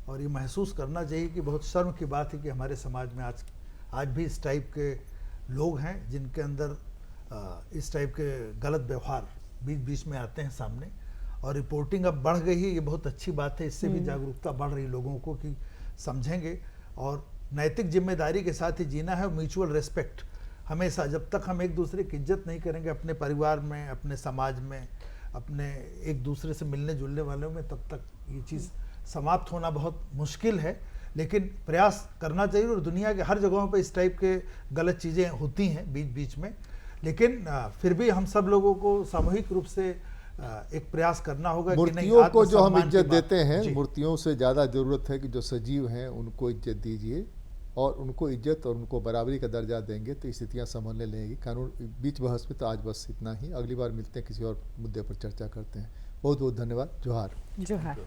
और ये महसूस करना चाहिए कि बहुत शर्म की बात है कि हमारे समाज में आज भी इस टाइप के लोग हैं जिनके अंदर इस टाइप के गलत व्यवहार बीच बीच में आते हैं सामने। और रिपोर्टिंग अब बढ़ गई है, ये बहुत अच्छी बात है, इससे भी जागरूकता बढ़ रही लोगों को कि समझेंगे और नैतिक जिम्मेदारी के साथ ही जीना है। म्यूचुअल रिस्पेक्ट हमेशा, जब तक हम एक दूसरे की इज्जत नहीं करेंगे अपने परिवार में, अपने समाज में, अपने एक दूसरे से मिलने जुलने वालों में, तब तक ये चीज़ समाप्त होना बहुत मुश्किल है। लेकिन प्रयास करना चाहिए और दुनिया के हर जगहों पे इस टाइप के गलत चीज़ें होती हैं बीच बीच में, लेकिन फिर भी हम सब लोगों को सामूहिक रूप से एक प्रयास करना होगा कि नहीं, मूर्तियों को जो हम आत्मसम्मान की इज्जत बात- देते हैं, जी। मूर्तियों से ज़्यादा ज़रूरत है कि जो सजीव हैं उनको इज्जत दीजिए और उनको इज्जत और उनको बराबरी का दर्जा देंगे तो स्थितियाँ संभलने लगेंगी। कानून बीच बहस में तो आज बस इतना ही, अगली बार मिलते हैं, किसी और मुद्दे पर चर्चा करते हैं। बहुत बहुत धन्यवाद। जोहार। जोहार।